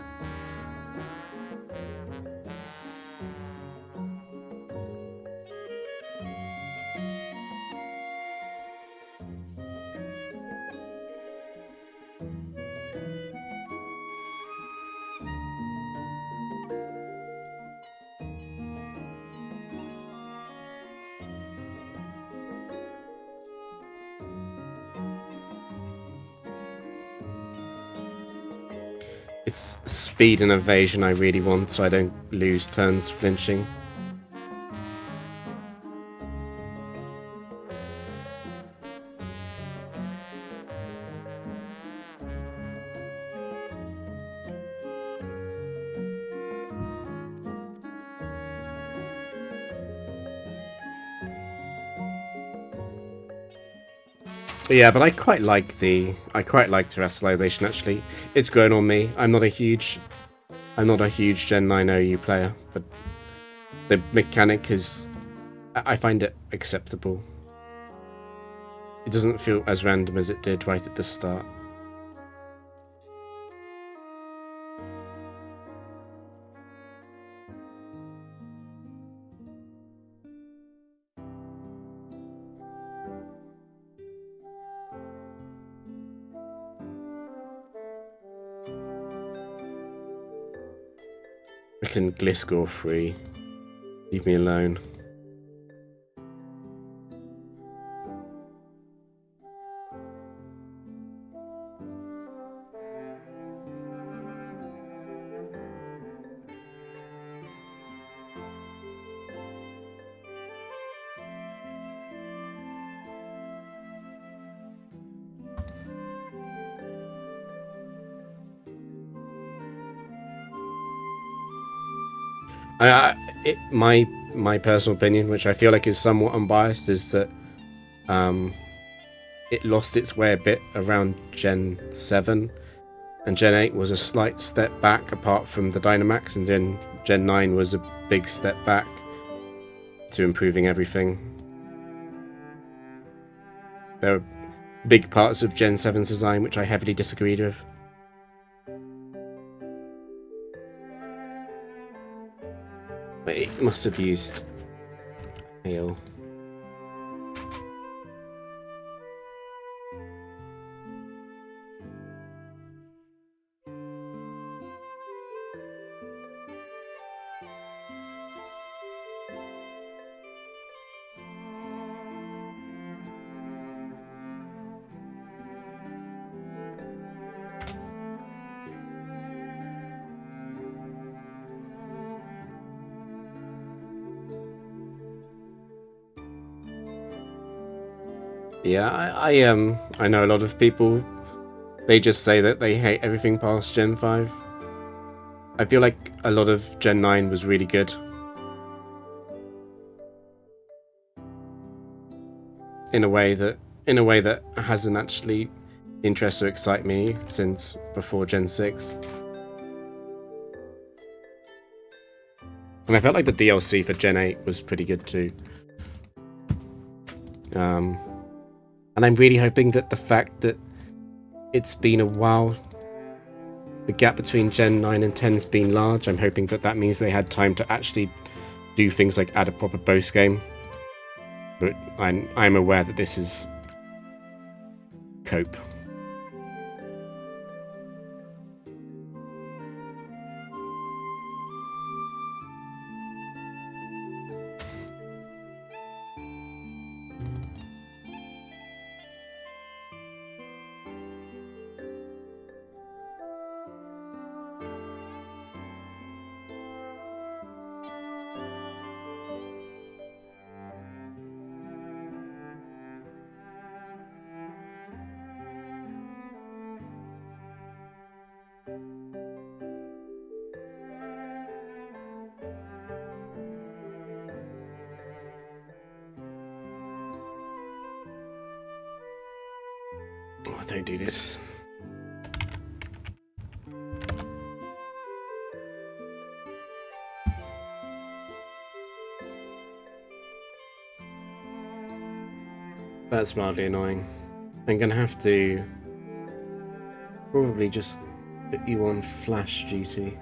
It's speed and evasion I really want, so I don't lose turns flinching. Yeah, but I quite like the Terrestrialization actually. It's grown on me. I'm not a huge Gen 9 OU player, but the mechanic is, I find it acceptable. It doesn't feel as random as it did right at the start. Freaking Gliscor free. Leave me alone. My personal opinion, which I feel like is somewhat unbiased, is that it lost its way a bit around Gen 7, and Gen 8 was a slight step back apart from the Dynamax, and then Gen 9 was a big step back to improving everything. There are big parts of Gen 7's design which I heavily disagreed with. But it must have used hail. Yeah, I know a lot of people, they just say that they hate everything past Gen 5. I feel like a lot of Gen 9 was really good. In a way that in a way that hasn't actually interest or excite me since before Gen 6. And I felt like the DLC for Gen 8 was pretty good too. And I'm really hoping that the fact that it's been a while, the gap between Gen 9 and 10 has been large. I'm hoping that that means they had time to actually do things like add a proper boss game. But I'm aware that this is cope. Oh, don't do this. That's mildly annoying. I'm gonna have to probably just put you on flash duty.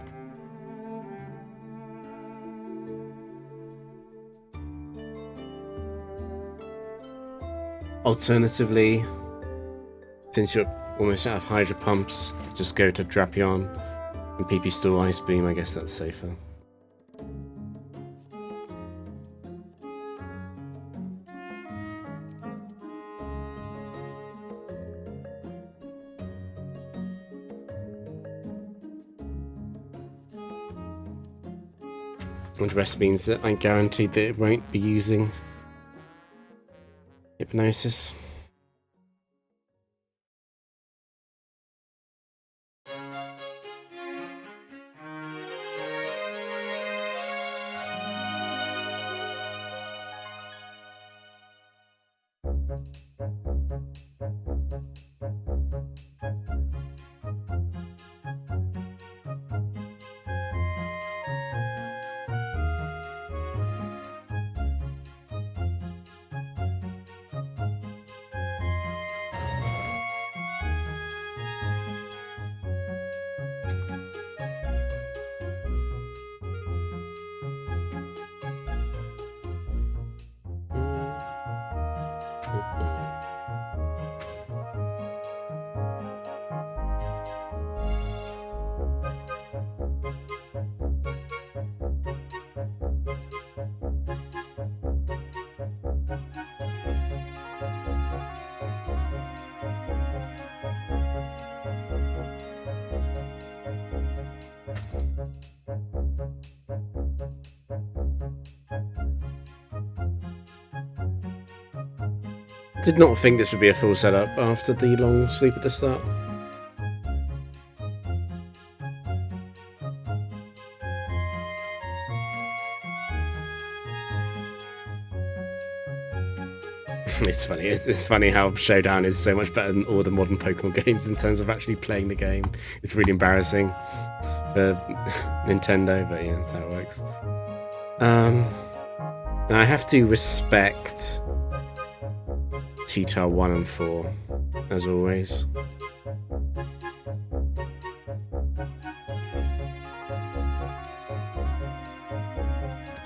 Alternatively, since you're almost out of Hydra pumps, just go to Drapion and PP Store Ice Beam. I guess that's safer. And rest means that I'm guaranteed that it won't be using Hypnosis. Did not think this would be a full setup after the long sleep at the start. It's funny. It's funny how Showdown is so much better than all the modern Pokemon games in terms of actually playing the game. It's really embarrassing for Nintendo, but yeah, that's how it works. Now I have to respect T-Tar 1 and 4, as always.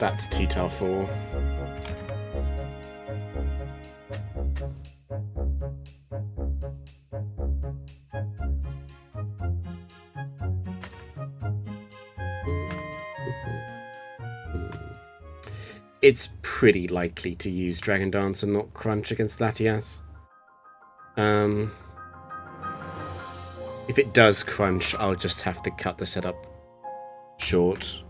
That's T-Tar 4. It's pretty likely to use Dragon Dance and not Crunch against Latias. If it does Crunch, I'll just have to cut the setup short.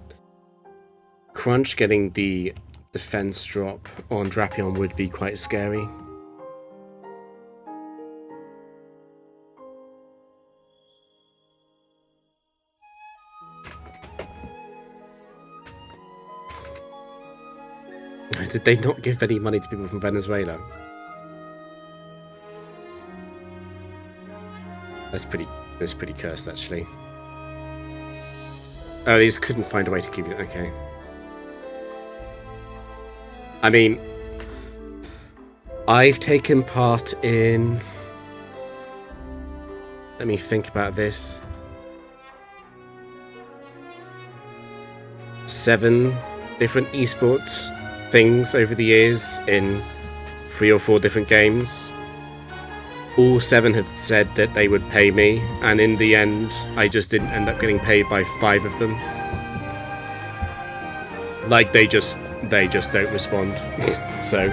Crunch getting the defense drop on Drapion would be quite scary. Did they not give any money to people from Venezuela? That's pretty cursed, actually. Oh, these couldn't find a way to keep it. Okay. I mean, I've taken part in... Let me think about this. 7 different esports things over the years in 3 or 4 different games. All 7 have said that they would pay me, and in the end, I just didn't end up getting paid by 5 of them. Like, they just don't respond. So,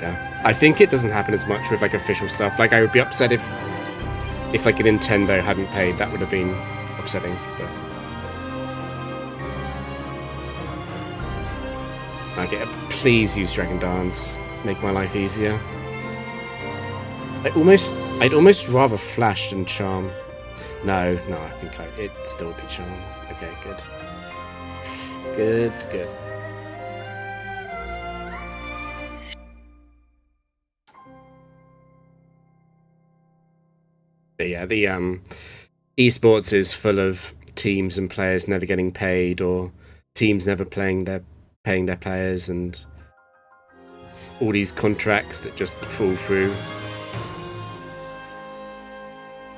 yeah. I think it doesn't happen as much with, like, official stuff. Like, I would be upset if like, a Nintendo hadn't paid. That would have been upsetting, but... Okay, please use Dragon Dance. Make my life easier. I'd almost rather Flash than Charm. No, I think it still would be Charm. Okay, good. Good. But yeah, the esports is full of teams and players never getting paid, or teams never paying their players, and all these contracts that just fall through.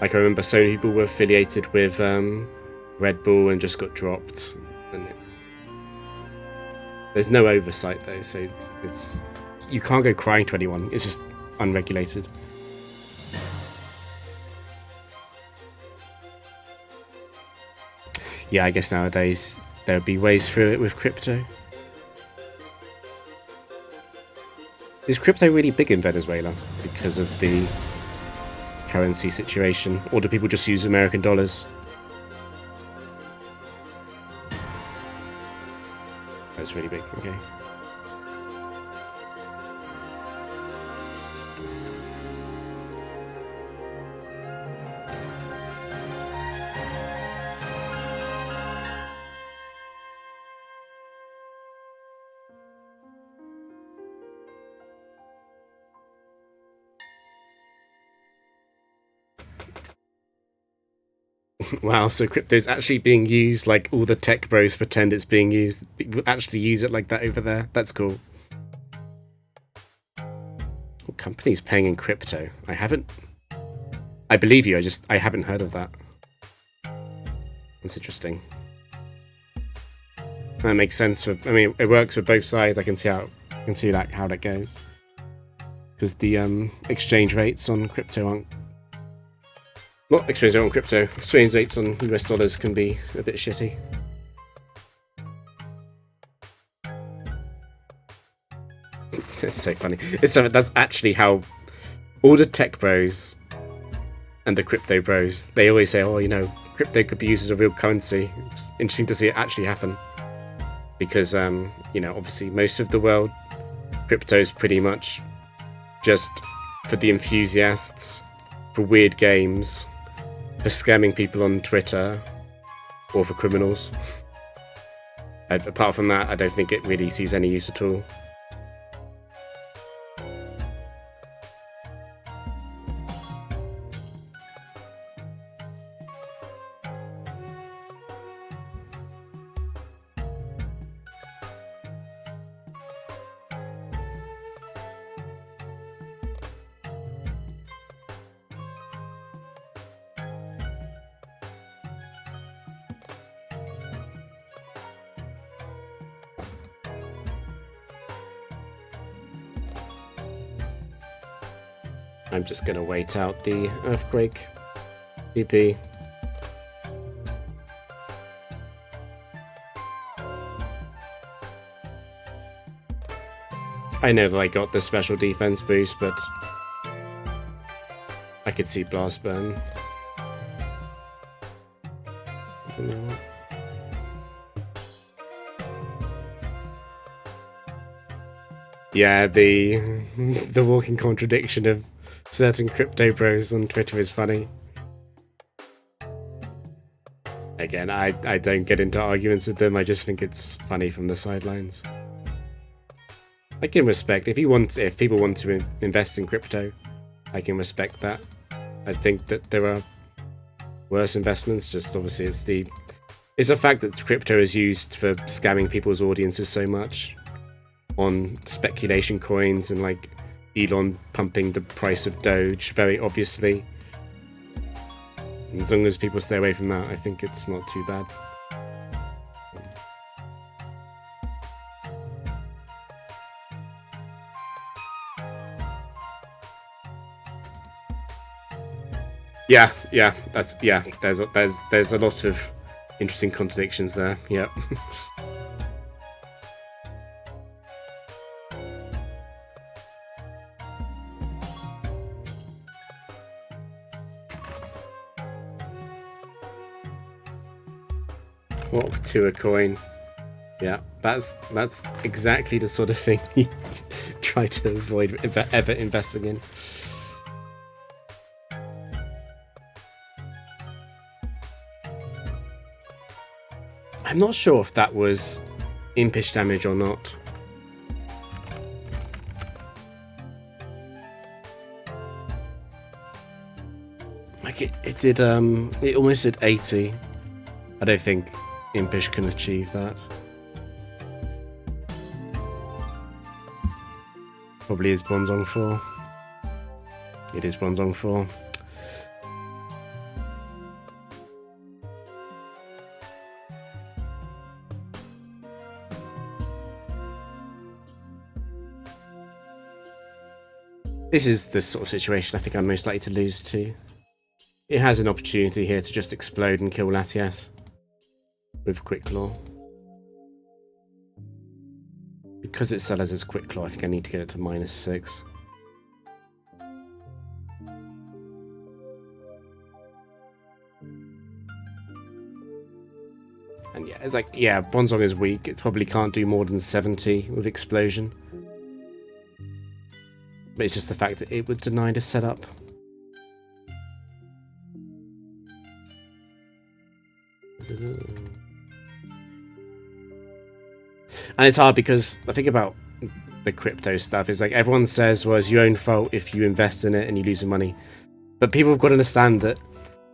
Like, I remember so many people were affiliated with Red Bull and just got dropped. And there's no oversight though, so you can't go crying to anyone. It's just unregulated. Yeah, I guess nowadays there would be ways through it with crypto. Is crypto really big in Venezuela because of the currency situation? Or do people just use American dollars? That's really big, okay. Wow, so crypto's actually being used like all the tech bros pretend it's being used. People actually use it like that over there. That's cool. What company's paying in crypto? I believe you, I haven't heard of that. That's interesting. That makes sense it works for both sides. I can see how that goes. Because the exchange rates on crypto aren't... Not exchange rate on crypto. Exchange rates on US dollars can be a bit shitty. It's so funny. That's actually how all the tech bros and the crypto bros, they always say, oh, crypto could be used as a real currency. It's interesting to see it actually happen. Because, obviously most of the world, crypto's pretty much just for the enthusiasts, for weird games, for scamming people on Twitter, or for criminals. Apart from that, I don't think it really sees any use at all. I'm just going to wait out the earthquake. BP. I know that I got the special defense boost, but I could see blast burn. Yeah, the walking contradiction of certain crypto bros on Twitter is funny. Again, I don't get into arguments with them, I just think it's funny from the sidelines. I can respect if people want to invest in crypto, I can respect that. I think that there are worse investments. Just obviously it's a fact that crypto is used for scamming people's audiences so much on speculation coins and like Elon pumping the price of Doge very obviously. And as long as people stay away from that, I think it's not too bad. Yeah, there's a lot of interesting contradictions there. Yep. Walk to a coin. Yeah, that's exactly the sort of thing you try to avoid ever investing in. I'm not sure if that was impish damage or not. Like it did it almost did 80. I don't think impish can achieve that. Probably is Bronzong 4. It is Bronzong 4. This is the sort of situation I think I'm most likely to lose to. It has an opportunity here to just explode and kill Latias with Quick Claw. Because it sells as Quick Claw, I think I need to get it to -6. And yeah, it's like, yeah, Bronzong is weak. It probably can't do more than 70 with Explosion. But it's just the fact that it would deny the setup. And it's hard because I think about the crypto stuff. It's like everyone says, well, it's your own fault if you invest in it and you lose your money. But people have got to understand that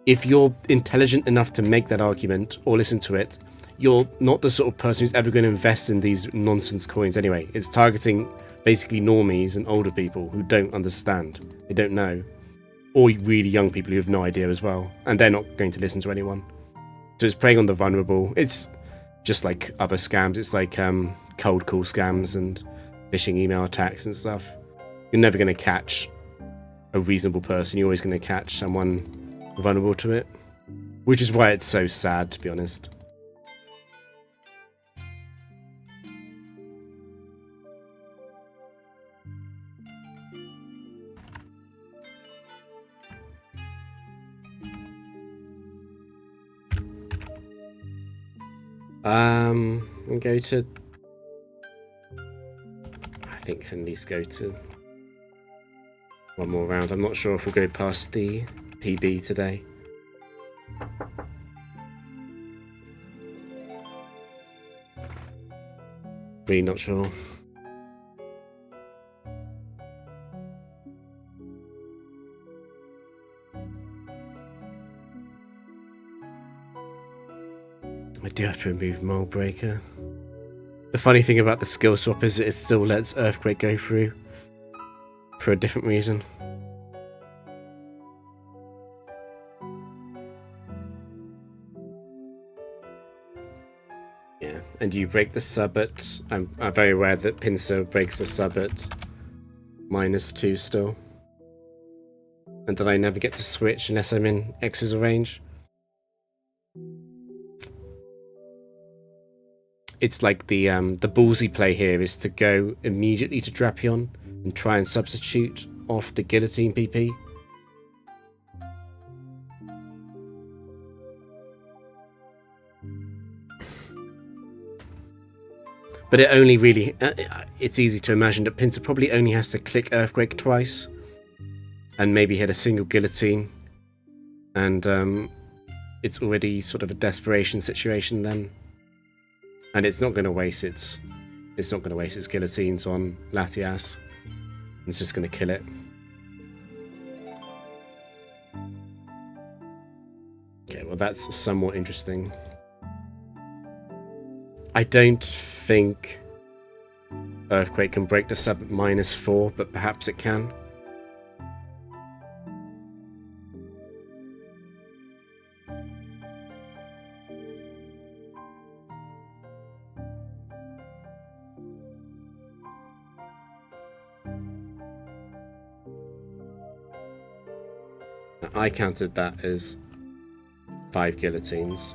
if you're intelligent enough to make that argument or listen to it, you're not the sort of person who's ever going to invest in these nonsense coins anyway. It's targeting basically normies and older people who don't understand. They don't know. Or really young people who have no idea as well. And they're not going to listen to anyone. So it's preying on the vulnerable. It's just like other scams. It's like cold call scams and phishing email attacks and stuff. You're never going to catch a reasonable person. You're always going to catch someone vulnerable to it. Which is why it's so sad, to be honest. And go to, I think at least go to one more round. I'm not sure if we'll go past the PB today. Really not sure. I do have to remove Mold Breaker. The funny thing about the skill swap is that it still lets Earthquake go through for a different reason. Yeah, and you break the sub at... I'm very aware that Pincer breaks the sub at -2 still. And that I never get to switch unless I'm in X's range. It's like the ballsy play here is to go immediately to Drapion and try and substitute off the Guillotine PP. But it only really... it's easy to imagine that Pincer probably only has to click Earthquake twice and maybe hit a single Guillotine. And it's already sort of a desperation situation then. And it's not going to waste its guillotines on Latias. It's just going to kill it. well, that's somewhat interesting. I don't think Earthquake can break the sub at -4, but perhaps it can. I counted that as 5 guillotines.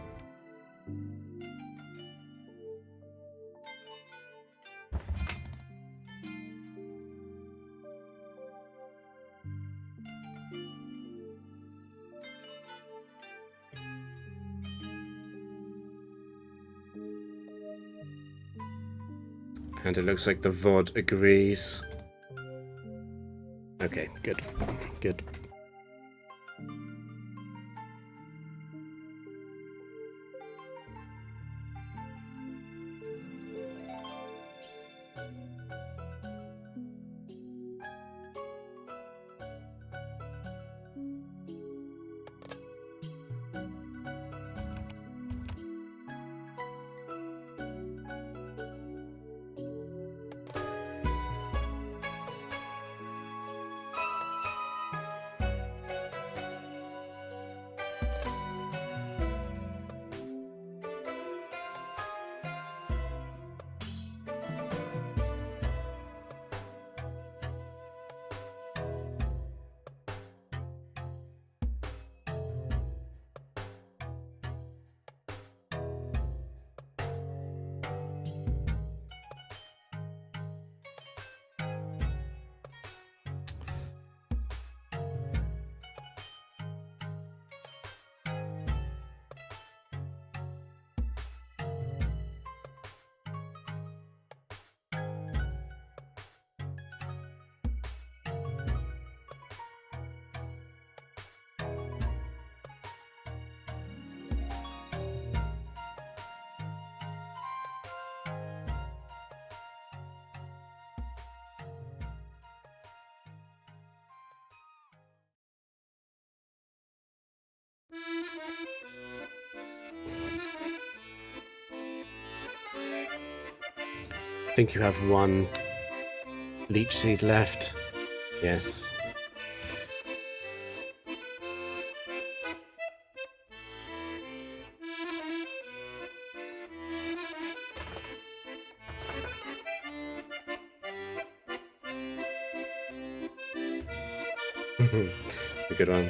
And it looks like the VOD agrees. Okay, good. Good. I think you have 1 leech seed left. Yes. A good one.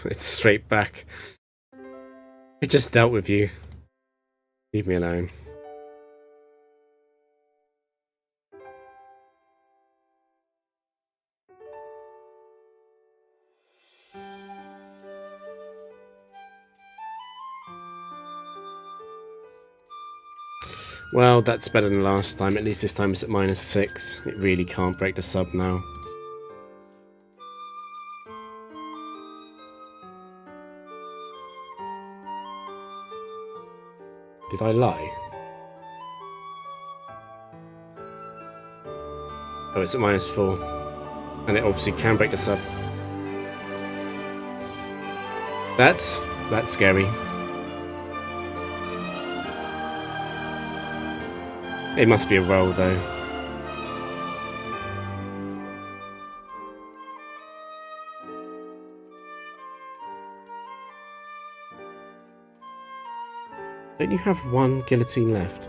It's straight back. It just dealt with you. Leave me alone. Well, that's better than last time. At least this time it's at -6. It really can't break the sub now. Did I lie? Oh, it's at -4. And it obviously can break the sub. That's scary. It must be a roll, though. Don't you have 1 guillotine left?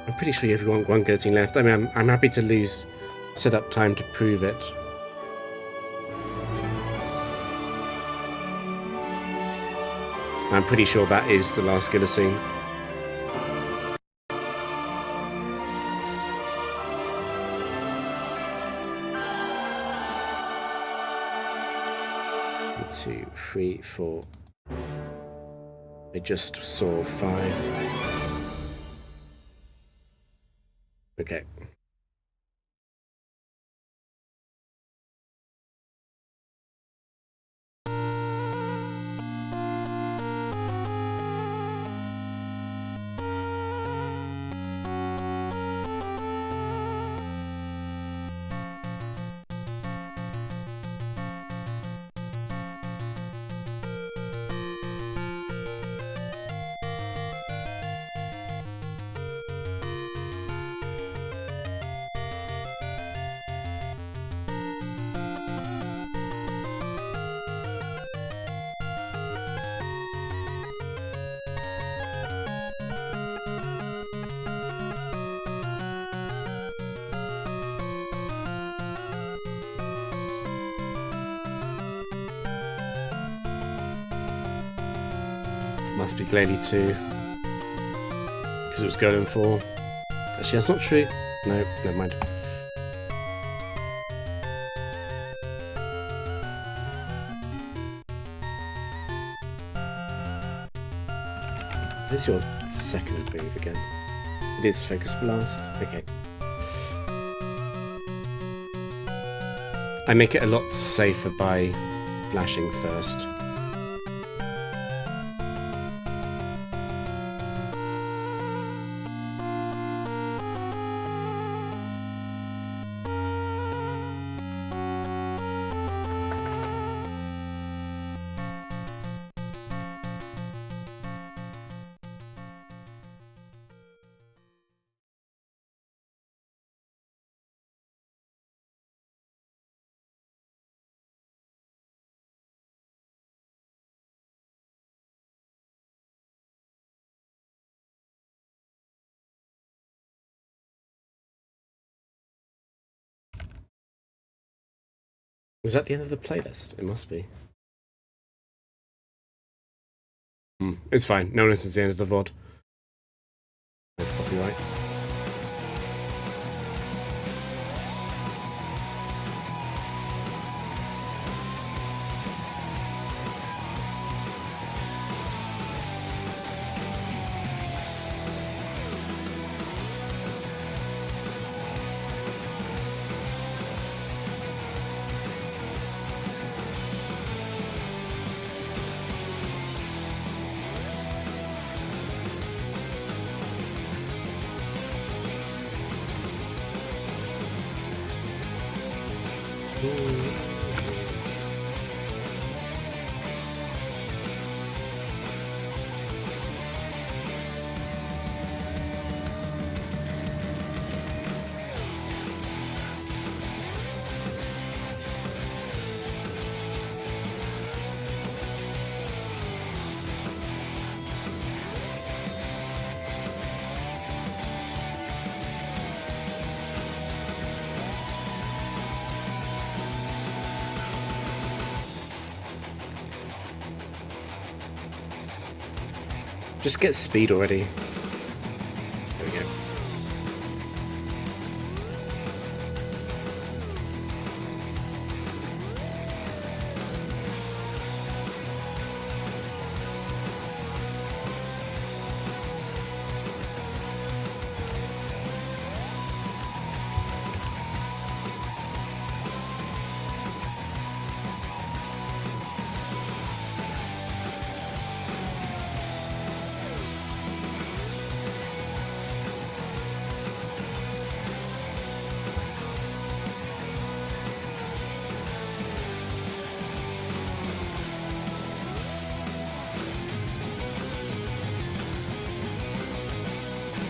I'm pretty sure you have one guillotine left. I mean, I'm happy to lose setup time to prove it. I'm pretty sure that is the last guillotine. One, 2, 3, 4. I just saw 5. Okay. Must be Glady 2. Because it was Golem 4. Actually, that's not true. No, never mind. What is your second move again? It is Focus Blast. Okay. I make it a lot safer by flashing first. Is that the end of the playlist? It must be. It's fine. No one listens to the end of the VOD. That's copyright. Just get speed already. There we go.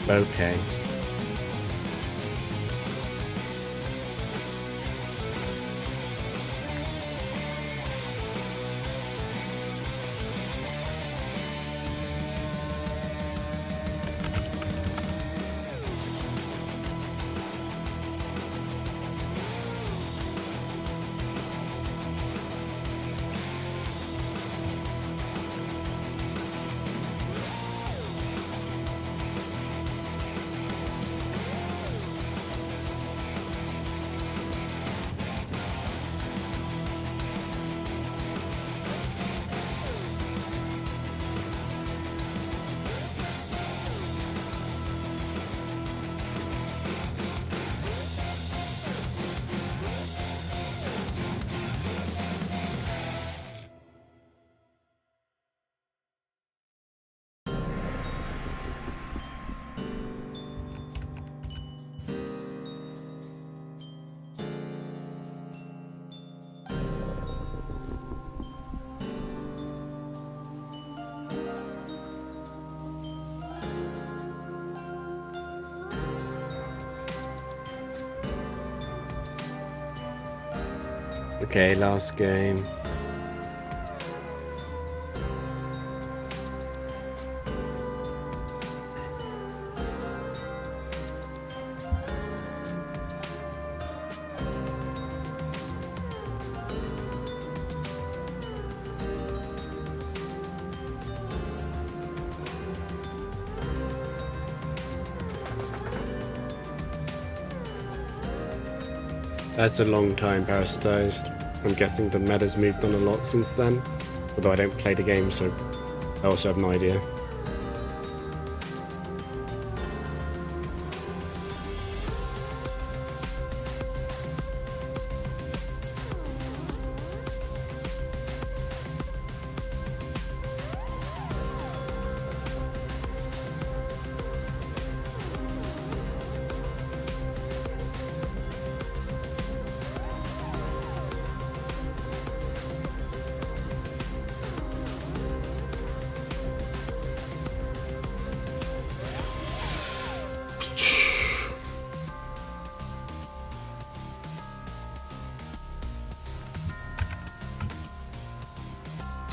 Okay. Okay, last game. That's a long time parasitized. I'm guessing the meta's moved on a lot since then. Although I don't play the game, so I also have no idea.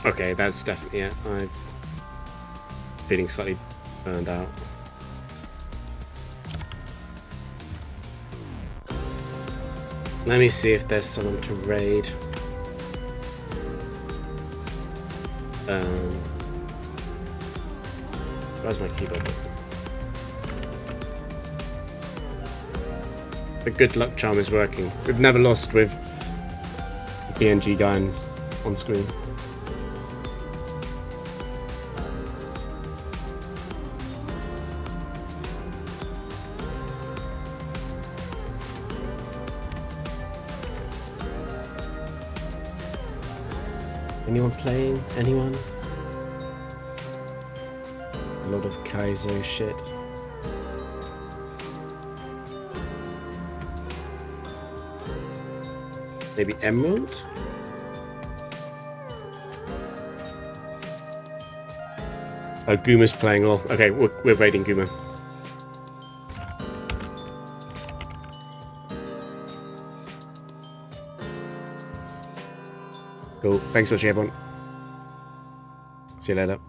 Okay, that's definitely it. I'm feeling slightly burned out. Let me see if there's someone to raid. Where's my keyboard? The good luck charm is working. We've never lost with the PNG guy on screen. Anyone playing? Anyone? A lot of Kaizo shit. Maybe Emerald? Oh, Guma's playing all. Okay, we're raiding Guma. Cool. Thanks for watching, everyone. See you later.